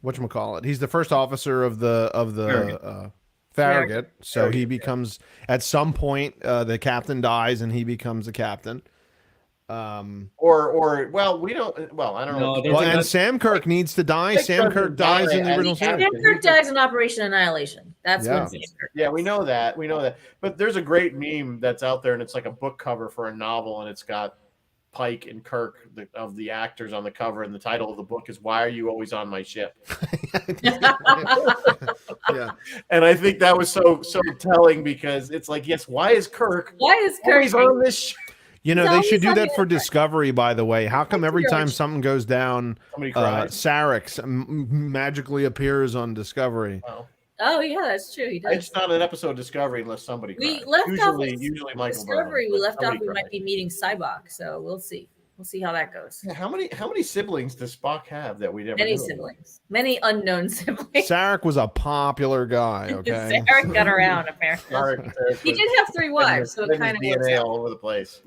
whatchamacallit. He's the first officer of the Farragut. So he becomes at some point the captain dies and he becomes the captain. Or well, we don't. Well, I don't know. No, Well, and Sam Kirk needs to die. Sam Kirk dies in the original series. Sam Kirk dies in Operation Annihilation. That's when Sam Kirk Yeah, we know that. We know that. But there's a great meme that's out there, and it's like a book cover for a novel, and it's got Pike and Kirk of the actors on the cover, and the title of the book is "Why Are You Always on My Ship?" Yeah. And I think that was so telling because it's like, yes, why is Kirk always on this ship? You know, He's they always should do on that the for other side. Discovery, by the way. How come every time George. something goes down, Somebody cries. Sarek magically appears on Discovery? Wow. Oh yeah, that's true. He does. It's not an episode of Discovery unless somebody We cries. left off Usually Michael Discovery. Burnham, We but left off. somebody We cries. might be meeting Cybok, so we'll see. We'll see how that goes. Yeah, how many siblings does Spock have that we never Many knew? siblings, many unknown siblings. Sarek was a popular guy, okay? Sarek got around apparently. Sarek He did have 3 wives, so it kind of works DNA out. all over the place.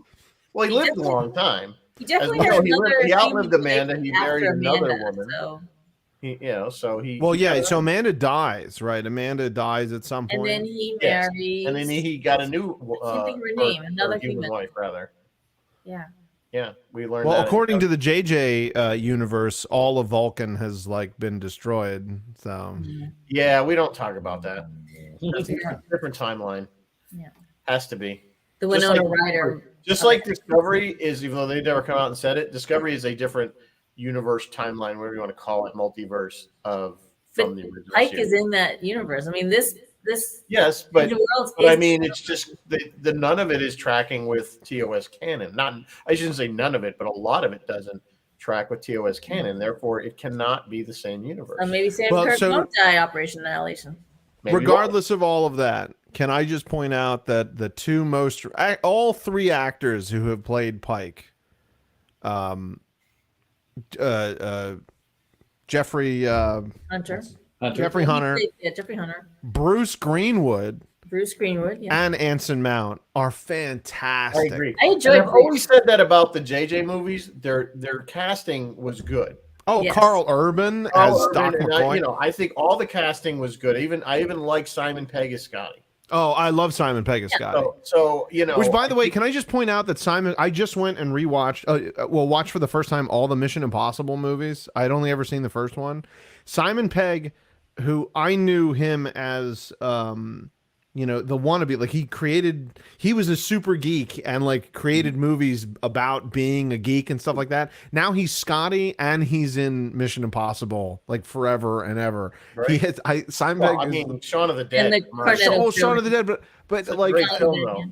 Well, he lived a long time. He definitely As has well, he another. lived- he outlived human Amanda, he after married another Amanda, woman. So. So he. Well, yeah. So Amanda dies, right? Amanda dies at some And point. then he Yes. marries. And then he got a new. Can't think of her or- name, another or human human. wife, rather. Yeah. Yeah, we learned. Well, that according to the JJ universe, all of Vulcan has like been destroyed. So Yeah, we don't talk about that. That's a Yeah. different timeline. Yeah. Has to be. The Just Winona like- Ryder. Just like Discovery is, even though they never come out and said it, Discovery is a different universe timeline, whatever you want to call it, multiverse of from the original Pike series. is in that universe. I mean, this Yes, but Into Worlds I is- mean, it's just the none of it is tracking with TOS canon. Not, I shouldn't say none of it, but a lot of it doesn't track with TOS canon. Therefore, it cannot be the same universe. maybe Sam Well, Kirk so- won't die. Operation Annihilation. Maybe regardless of all of that, can I just point out that all 3 actors who have played Pike, Jeffrey Hunter. Jeffrey Hunter, Yeah, Jeffrey Hunter. Bruce Greenwood, Bruce Greenwood. Yeah. and Anson Mount are I fantastic. agree. I And enjoyed I've always said that about the JJ movies. Their casting was good. Oh, Yes. Carl Urban Carl as Doc Urban, and McCoy. I think all the casting was good. I even like Simon Pegg as Scotty. Oh, I love Simon Pegg as Scotty. So Which, by the way, can I just point out that I just went and rewatched, watched for the first time all the Mission Impossible movies. I'd only ever seen the first one. Simon Pegg, who I knew him as, the wannabe, like he was a super geek and like created movies about being a geek and stuff like that. Now he's Scotty and he's in Mission Impossible like forever and ever. Right. He has, Simon well, Pegg. I mean, Shaun of the Dead. And the commercial. Cornetto Shaun of the Dead, but It's a like great film, though.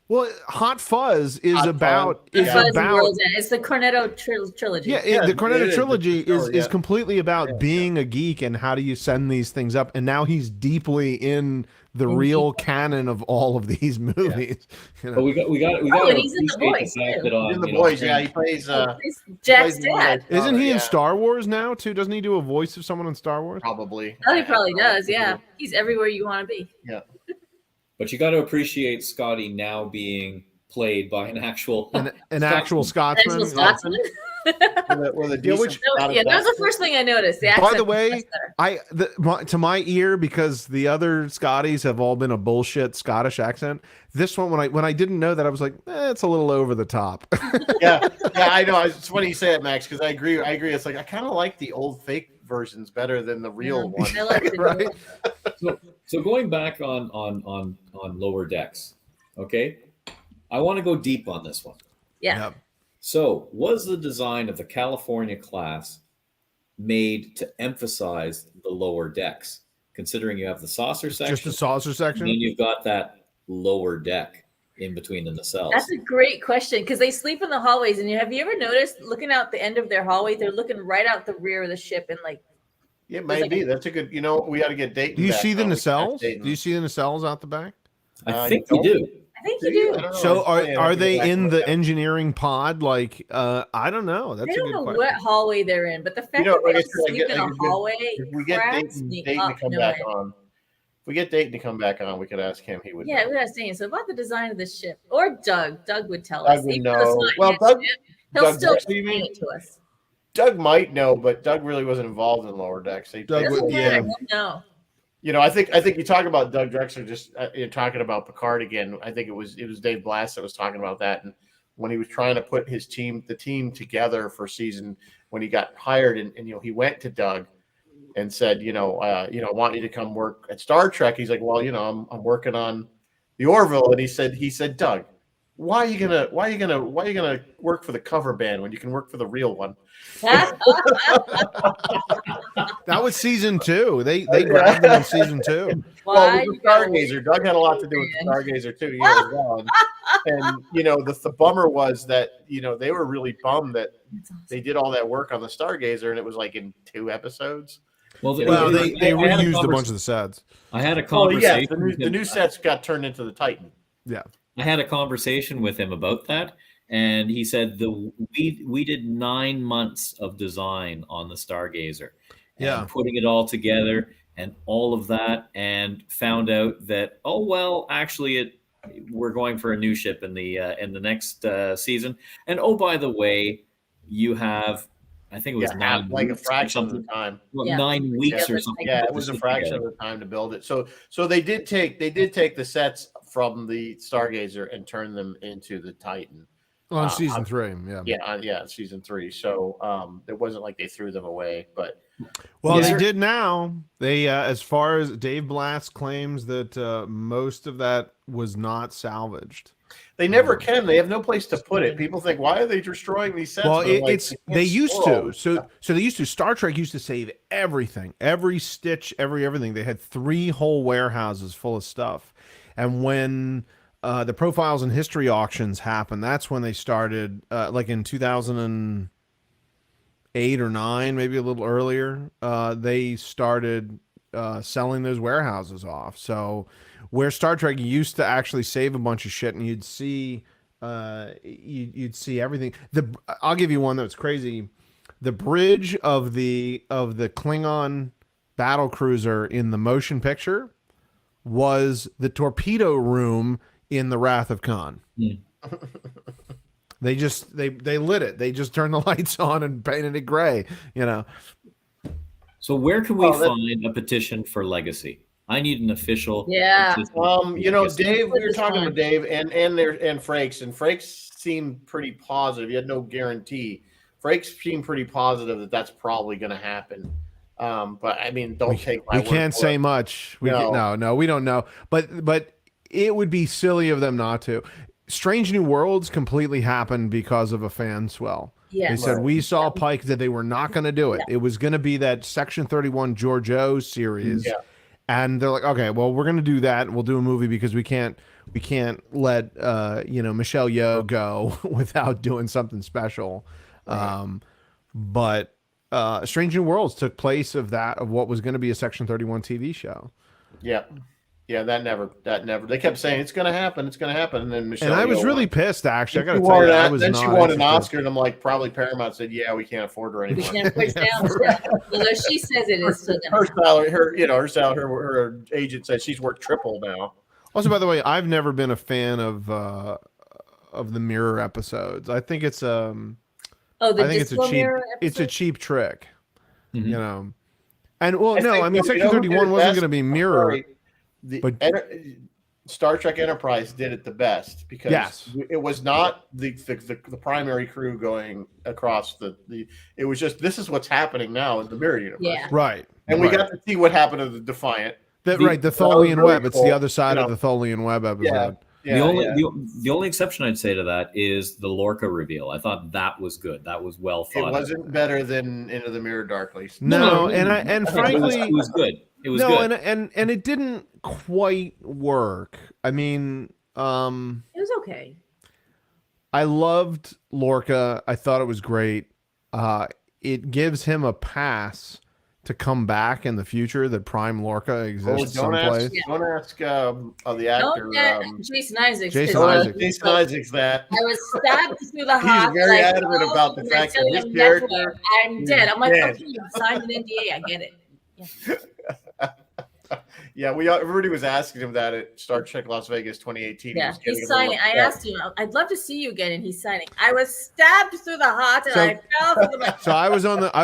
well, Hot Fuzz is Hot about Fuzz, is yeah. Fuzz and about World's End. It's the Cornetto trilogy. yeah, Yeah, the Cornetto it is. trilogy is Yeah. completely about being a geek and how do you send these things up. And now he's deeply in the real canon of all of these movies. You know? But we got and he's in The appreciate Boys, the fact too. that on In the you know, boys, yeah, he plays. Jack's plays one dad. of the- Isn't he in yeah, Star Wars now too? Doesn't he do a voice of someone in Star Wars? Probably. Oh, he probably does. Yeah, he's everywhere you want to be. But you got to appreciate Scotty now being played by an actual An actual Scotsman. Actual Scotsman. With a decent amount of Yeah, that was the accent. first thing I noticed. The By accent the was way, much better. to my ear, because the other Scotties have all been a bullshit Scottish accent. This one, when I didn't know that, I was like, it's a little over the top. Yeah, I know. It's funny you say it, Max, because I agree. It's like I kind of like the old fake versions better than the real one. I like the Right. So going back on Lower Decks, okay? I want to go deep on this one. Yeah. Yep. So, was the design of the California class made to emphasize the lower decks, considering you have the saucer section, Just the saucer and section. then you've got that lower deck in between the nacelles? That's a great question because they sleep in the hallways. And have you ever noticed looking out the end of their hallway, they're looking right out the rear of the ship and like, It may be. That's a good. We got to get Dayton. Do you back see the on. We can nacelles? ask Dayton. Do you see the nacelles out the back? I think you do. I think Do you you? do. I don't know. So It's funny, I are don't they get back in to the that. engineering pod? Like, I don't know. That's I a don't good know question. what hallway they're in, but the fact know, that like I they said, I sleep get- in I a get- hallway If we get cracks Dayton me to up come knowing. back on, if we get Dayton to come back on, we could ask him. He would. Yeah, know. we gotta say so about the design of the ship, or Doug. Doug would tell Doug us. would Even though it's know. not Well, his Doug- ship, he'll Doug still Brooks, you explain mean? it to us. Doug might know, but Doug really wasn't involved in Lower Decks. Doug Doesn't would- matter. yeah. We'll know. You know, I think you talk about Doug Drexler, just you're talking about Picard again. I think it was Dave Blass that was talking about that, and when he was trying to put the team together for season, when he got hired, and you know, he went to Doug and said, I want you to come work at Star Trek. He's like, well, I'm working on the Orville, and he said, Doug, why are you gonna work for the cover band when you can work for the real one? That was season 2. They grabbed him in season 2. Well, Why it was you the gotta Stargazer. Doug had a lot to do with the Stargazer too. Yeah, as well. And the bummer was that they were really bummed that they did all that work on the Stargazer, and it was like in 2 episodes. Well, They I had reused a bunch of the sets. I had a Oh yeah, conversation. the new sets got turned into the Titan. Yeah. I had a conversation with him about that, and he said we did 9 months of design on the Stargazer, and Yeah. putting it all together and all of that, and found out that actually we're going for a new ship in the next season, and by the way, you have, I think it was 9 like a weeks or fraction of the something. time. Well, Yeah. 9 weeks Yeah, or something. Yeah, to it was a put fraction together. of the time to build it. So they did take the sets from the Stargazer and turn them into the Titan. On season 3, yeah. Yeah, season 3. So it wasn't like they threw them away, but Well, Is they there- did now. They, as far as Dave Blass claims that most of that was not salvaged. they never can. They have no place to put it. People think, why are they destroying these sets? Well, But I'm like, they can't used store all to. this So stuff. they used to. Star Trek used to save everything, every stitch, everything. They had 3 whole warehouses full of stuff, and when the Profiles and History auctions happened, that's when they started. Like in 2008 or 9, maybe a little earlier, they started selling those warehouses off. So where Star Trek used to actually save a bunch of shit, and you'd see everything. I'll give you one that's crazy. The bridge of the Klingon battle cruiser in the motion picture was the torpedo room in the Wrath of Khan. Hmm. They lit it. They just turned the lights on and painted it gray. So where can we Oh, that- find a petition for Legacy? I need an official. Yeah. petition for Legacy. Dave, we were talking to Dave and Frakes, and Frakes seemed pretty positive. He had no guarantee. Frakes seemed pretty positive that that's probably going to happen. But I mean, don't take my We word can't for say it. much. No. No, we don't know. But it would be silly of them not to. Strange New Worlds completely happened because of a fan swell. Yeah. They said we saw Pike that they were not going to do it. It was going to be that Section 31 George O series. Yeah. And they're like, okay, well, we're going to do that. We'll do a movie because we can't let Michelle Yeoh go without doing something special. Right. But Strange New Worlds took place of what was going to be a Section 31 TV show. Yeah. Yeah, that never. They kept saying it's going to happen, and then Michelle. And I was Yeoh really won. pissed, actually. I got She to tell won you, I that, was then not she won an interested. Oscar, and I'm like, probably Paramount said, "Yeah, we can't afford her We anymore." can't push down. Although she says it is still Her going to salary, her agent said she's worth triple now. Also, by the way, I've never been a fan of the Mirror episodes. I think it's Oh, I the think it's a Disco cheap Mirror it's a episode? cheap trick, Mhm. And well, I no, think I mean that- Section who did 31 it wasn't best? going to be Mirror. Sorry. but- Star Trek Enterprise did it the best because Yes. it was not the primary crew going across the. It was just this is what's happening now in the Mirror universe. Yeah. Right. And we right. got to see what happened to the Defiant. the that was Tholian really Web. It's the cool, other side you of know. the Tholian Web episode. Yeah. The only exception I'd say to that is the Lorca reveal. I thought that was good. That was well It thought. wasn't better than Into the Mirror Darkly. No, No, and frankly, it was good. It was no, good. and it didn't quite work. I mean, It was okay. I loved Lorca. I thought it was great. It gives him a pass to come back in the future that Prime Lorca exists don't ask, someplace. don't ask the actor. Don't get Jason Isaacs. Jason 'cause, Isaacs. Jason Isaacs that. I was stabbed through the heart. very like, adamant oh, about the and fact I that tell his him character never, I'm is dead. I'm like, dead. okay, you signed an NDA. I get it. Yeah, everybody was asking him that at Star Trek Las Vegas 2018. Yeah, was getting he's a little signing. I upset. asked him, I'd love to see you again, and he's signing. I was stabbed through the heart, and So- I fell through the. So I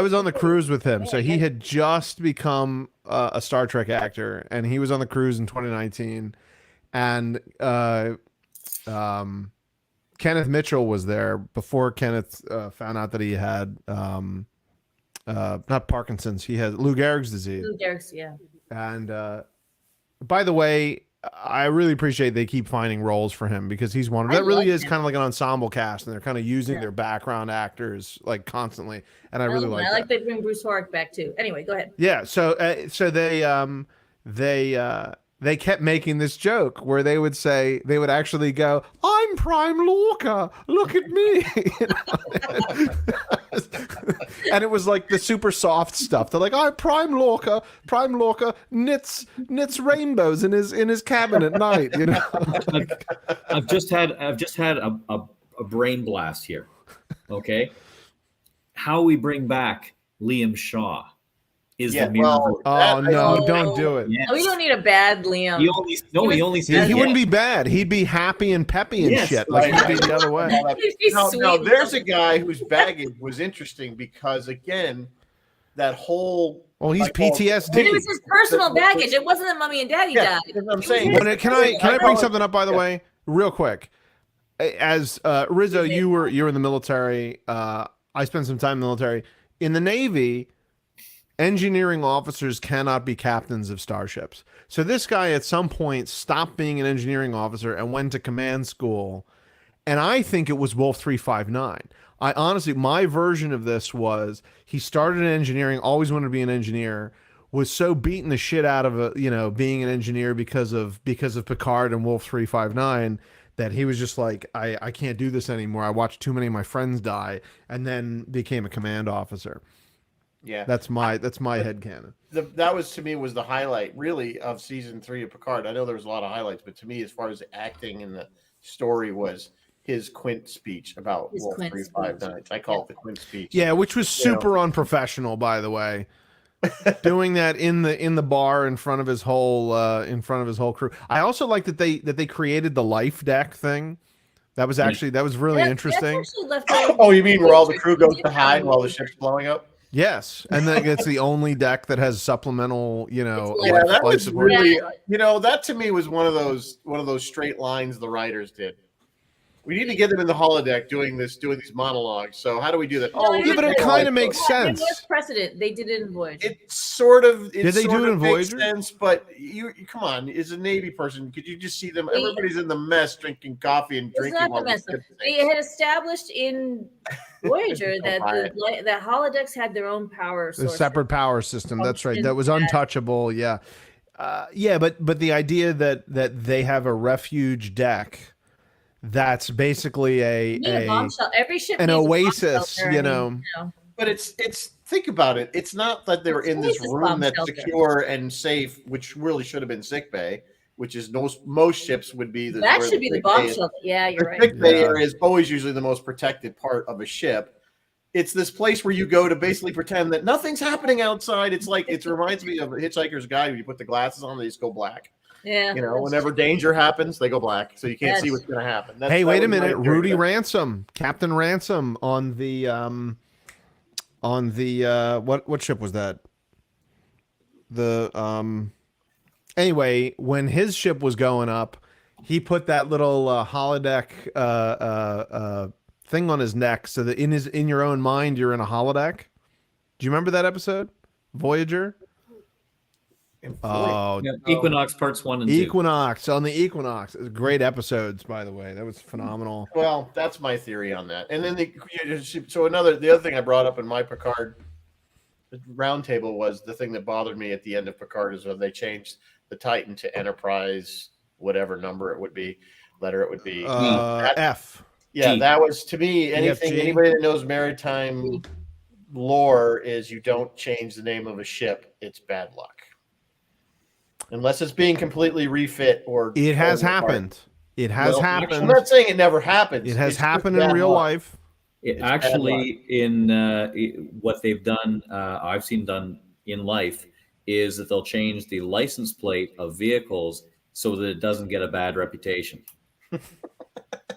was on the cruise with him. So he had just become a Star Trek actor, and he was on the cruise in 2019. And Kenneth Mitchell was there before Kenneth found out that he had not Parkinson's. He had Lou Gehrig's disease. Lou Gehrig's, yeah. And by the way, I really appreciate they keep finding roles for him because he's one of I that really like is him. kind of like an ensemble cast, and they're kind of using Yeah. their background actors like constantly, and I really like I that. like they bring Bruce Horrick back too. Anyway, go ahead. Yeah, so they kept making this joke where they would actually go, "I'm Prime Lorca, look at me," You know? And it was like the super soft stuff. They're like, "I'm Prime Lorca knits rainbows in his cabin at night," you know. I've just had a brain blast here. Okay, how we bring back Liam Shaw is Yeah, the mirror. well, Oh no, Oh. don't do it. Yes. Oh, we don't need a bad Liam. He only He said wouldn't be bad. He'd be happy and peppy and Yes, shit. Like right. he'd be the other way. He's Now, sweet. there's a guy whose baggage was interesting because, again, that whole. Well, he's like, PTSD. It was his personal baggage. It wasn't that Mommy and Daddy Yeah, died. that's what I'm saying. It was Can his I personal bring baggage. something up, by the way, real quick? As Rizzo, you were in the military. I spent some time in the military. In the Navy, engineering officers cannot be captains of starships. So this guy at some point stopped being an engineering officer and went to command school. And I think it was Wolf 359. I honestly, my version of this was he started in engineering, always wanted to be an engineer, was so beaten the shit out of being an engineer because of Picard and Wolf 359 that he was just like, I can't do this anymore. I watched too many of my friends die, and then became a command officer. Yeah, That's my headcanon. that was to me was the highlight really of season 3 of Picard. I know there was a lot of highlights, but to me, as far as the acting and the story was his Quint speech about His Wolf Quint 359. I call it the Quint speech. Yeah, which was super unprofessional, by the way. Doing that in the bar in front of his whole crew. I also like that they created the life deck thing. That was really interesting. That's actually left out. Oh, you mean where all the crew goes to hide while the ship's blowing up? Yes, and then it's the only deck that has supplemental, It's Yeah, like- that life was support. really, that to me was one of those straight lines the writers did. We need to get them in the holodeck doing these monologues. So how do we do that? No, yeah, but it kind of makes sense. It was precedent. They did it in Voyager. It sort of Did they do it in makes Voyager? sense, but you come on, as a Navy person, could you just see them? They- Everybody's in the mess drinking coffee and It's drinking. not while the mess. ship They sinks. had established in Voyager that buy the holodecks had their own power The source. separate power system. That's right. That was Functions that- untouchable. Yeah, but the idea that they have a refuge deck. That's basically You need a bomb shelter. Every ship an needs a bomb oasis, shelter. you I mean, know. But it's think about it. It's not that they're It's in this Oasis room bomb that's shelter. secure and safe, which really should have been sick bay, which is most ships would be. That where should be the sick bomb bay is. shelter. Yeah, you're The right. sick bay Yeah. area is always usually the most protected part of a ship. It's this place where you go to basically pretend that nothing's happening outside. It's like it reminds me of a Hitchhiker's Guide when you put the glasses on, they just go black. Yeah. Whenever danger happens, they go black, so you can't see Yes. what's going to happen. Hey, wait a that was my minute, theory. Rudy Ransom, Captain Ransom on the what ship was that? Anyway, when his ship was going up, he put that little holodeck thing on his neck, so that in your own mind you're in a holodeck. Do you remember that episode, Voyager? Oh, Yeah, Equinox parts 1 and 2. Equinox on the Equinox. Great episodes, by the way. That was phenomenal. Well, that's my theory on that. And then the other thing I brought up in my Picard roundtable was the thing that bothered me at the end of Picard is when they changed the Titan to Enterprise, whatever number it would be, letter it would be. F. Yeah, G. that was to me anything. EFG. Anybody that knows maritime lore is you don't change the name of a ship; it's bad luck. Unless it's being completely refit or It has torn apart. happened. It has Well, happened. I'm not saying it never happens. It has It's just happened in bad real luck. life. It It's bad actually, in what they've done, I've seen done in life, is that they'll change the license plate of vehicles so that it doesn't get a bad reputation.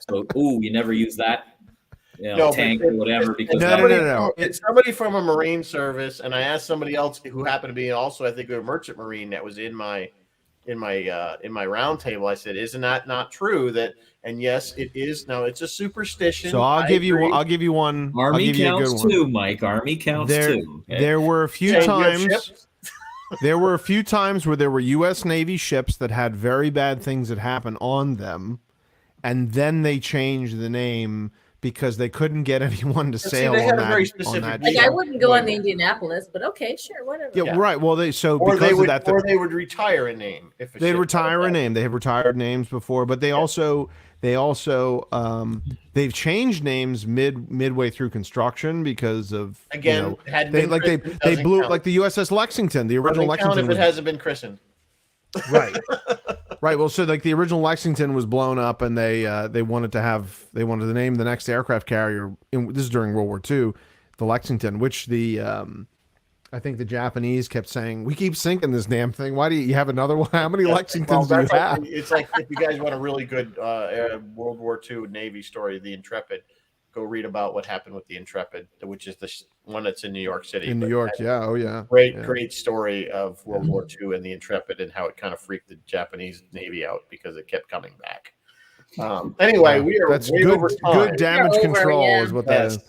So, you never use that, tank or whatever. Because No. It's somebody from a Marine service, and I asked somebody else who happened to be also, I think, a merchant Marine that was in my round table. I said, "Isn't that not true?" And yes, it is. Now it's a superstition. So I'll give you one. I'll give Army you a good counts one. too, Mike. Army counts too. Okay? There were a few Change your times. ships? There were a few times where there were U.S. Navy ships that had very bad things that happened on them, and then they changed the name because they couldn't get anyone to sail they on had a that. very On specific that Like Yeah. I wouldn't go on the Indianapolis, but okay, sure, whatever. yeah, right. Well, or because they of would, that, or they would retire a name if a they'd ship retire was a bad. name. They have retired names before, but they also they've changed names midway through construction because of Again, it hadn't they been like christened, they doesn't blew count. like the USS Lexington, the original Doesn't count Lexington if was it hasn't been christened. right. Right. Well, so like the original Lexington was blown up, and they wanted to name the next aircraft carrier. This is during World War II, the Lexington, which I think the Japanese kept saying, "We keep sinking this damn thing. Why do you have another one? How many Lexingtons do you that's like- have?" It's like if you guys want a really good World War II Navy story, the Intrepid. Go read about what happened with the Intrepid, which is the one that's in New York City. In New But York, it yeah, oh yeah, Great, yeah. great story of World War II and the Intrepid and how it kind of freaked the Japanese Navy out because it kept coming back. Anyway, we are That's way good. over time. Good damage We're over, control yeah. is what that Yes. is.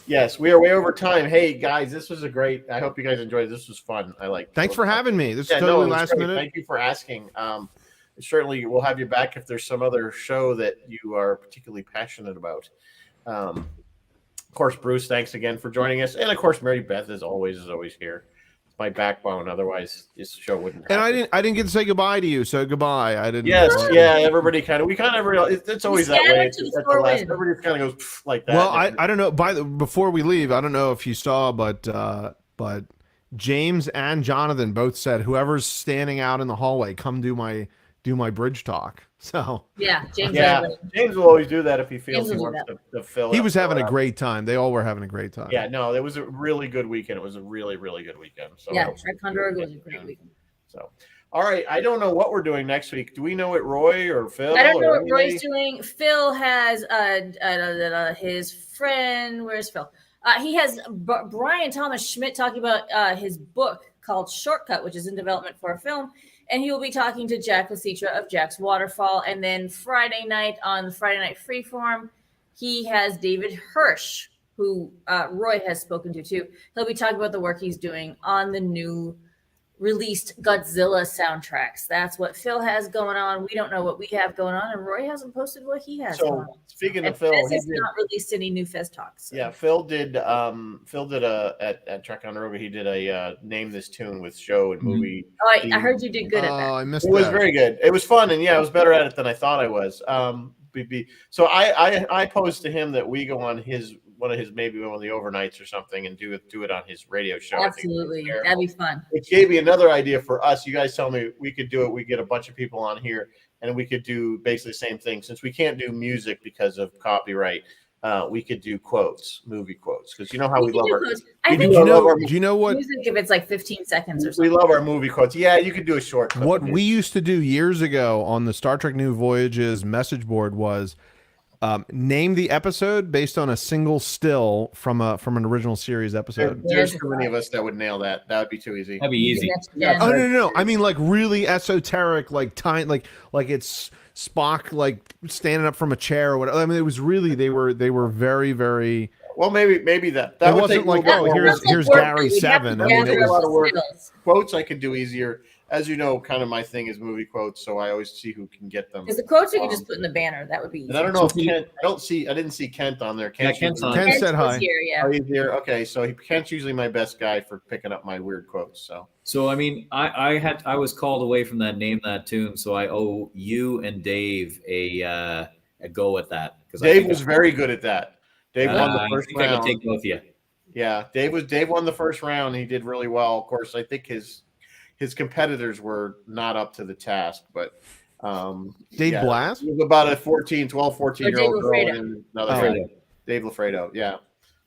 Yes, we are way over time. Hey guys, this was a great. I hope you guys enjoyed it. This was fun. I like. Thanks for having me. This is Yeah, no, totally it was last great. minute. Thank you for asking. Certainly, we'll have you back if there's some other show that you are particularly passionate about. Of course, Bruce, thanks again for joining us, and of course, Mary Beth, as always, is always here. It's my backbone. Otherwise, this show wouldn't. And happen. I didn't get to say goodbye to you, so goodbye. I didn't. Yes, yeah. Everybody we kind of realize it's always that scattered way. to the At the four last, winds. everybody kind of goes "Pff," like that. Well, I don't know. Before we leave, I don't know if you saw, but James and Jonathan both said, "Whoever's standing out in the hallway, come do my bridge talk." So Yeah, James. Yeah, Everett. James will always do that if he feels James he will do wants to fill. he it- was fill having it a out. great time. They all were having a great time. Yeah, no, it was a really good weekend. It was a really, really good weekend. So Yeah, I hope- Ticonderoga was a great weekend. So, all right. I don't know what we're doing next week. Do we know it, Roy or Phil? I don't know or what Roy's anybody? doing. Phil has his friend. Where's Phil? He has Brian Thomas Schmidt talking about his book called Shortcut, which is in development for a film. And he will be talking to Jack Lasitra of Jack's Waterfall. And then Friday night on Friday Night Freeform, he has David Hirsch, who Roy has spoken to too. He'll be talking about the work he's doing on the new released Godzilla soundtracks. That's what Phil has going on. We don't know what we have going on, and Roy hasn't posted what he has going So on. speaking And of Phil, Fez he has did, not released any new Fez talks. So. yeah, Phil did at Ticonderoga. He did a name this tune with show and movie. Oh, I heard you did good at Oh, that. I missed It was that. very good. It was fun, and yeah, I was better at it than I thought I was. So I posed to him that we go on one of the overnights or something and do it on his radio show. I think Absolutely. it's That'd be fun. It gave me another idea for us. You guys tell me we could do it. We get a bunch of people on here, and we could do basically the same thing. Since we can't do music because of copyright, we could do movie quotes, because you know how we love our. I we think do Do love our you know what? music if it's like 15 seconds or we something. love our movie quotes. Yeah, you could do a short. clip What of it. we used to do years ago on the Star Trek New Voyages message board was name the episode based on a single still from an original series episode. There's too many of us that would nail that. That would be too easy. That'd be easy. Yeah. Oh no! I mean, like really esoteric, like tiny, like it's Spock like standing up from a chair or whatever. I mean, it was really they were very very. Well, maybe that It would wasn't take a like, little oh, bit more here's- work. here's Gary Seven. I mean, it was a lot of work. Stills. Quotes I could do easier. As you know, kind of my thing is movie quotes, so I always see who can get them. Because the quotes you can just put in the banner. That would be easy. And I don't know if Kent. I didn't see Kent on there. Yeah, Kent's on. Ken said was hi. Here, yeah. Oh, he's there. Okay, so Kent's usually my best guy for picking up my weird quotes. So I mean, I was called away from that name that tune, so I owe you and Dave a go at that, because Dave was very good at that. Dave won the first I think I round. can take both of you. Yeah, Dave won the first round. He did really well. Of course, I think his competitors were not up to the task, but Dave yeah. Blast. It was about a 12, 14-year-old Dave girl Lafredo. and another Oh. guy, Dave Lafredo. Yeah.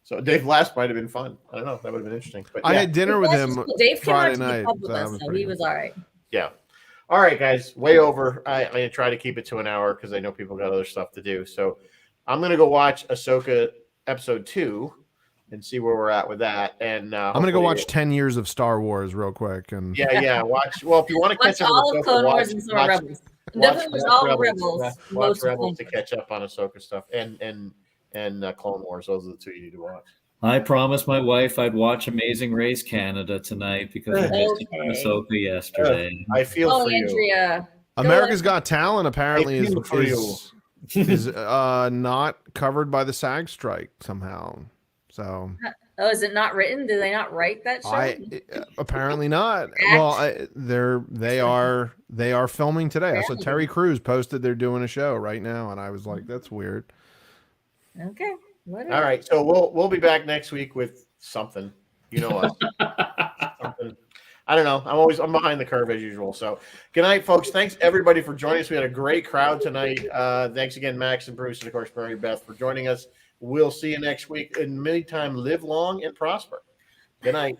So Dave Last might have been fun. I don't know. That would have been interesting. But I yeah. had dinner with him Dave came Friday out to the night. pub with so that us, was so pretty he good. was all right. Yeah. All right, guys. Way over. I'm going to try to keep it to an hour because I know people got other stuff to do. So I'm going to go watch Ahsoka episode 2 and see where we're at with that. And I'm gonna go watch 10 years of Star Wars real quick. And Yeah. Watch. Well, if you want to Watch catch up all with of Ahsoka, Clone watch, Wars and some watch, Rebels. watch, Definitely watch all Rebels. Rebels. Watch Most of Rebels to Clone catch up on Ahsoka stuff and Clone Wars. Those are the two you need to watch. I promised my wife I'd watch Amazing Race Canada tonight because we missed Okay. Ahsoka yesterday. I feel Oh, for you. Andrea. America's Got Talent apparently I feel for is not covered by the SAG strike somehow. So Oh, is it not written? Did they not write that show? apparently not. Well, they are filming today. So Terry Crews posted they're doing a show right now, and I was like, that's weird. Okay. Whatever. All right, so we'll be back next week with something. You know us. Something. I don't know. I'm behind the curve as usual. So good night, folks. Thanks everybody for joining us. We had a great crowd tonight. Thanks again, Max and Bruce, and of course Mary Beth for joining us. We'll see you next week. In the meantime, live long and prosper. Good night.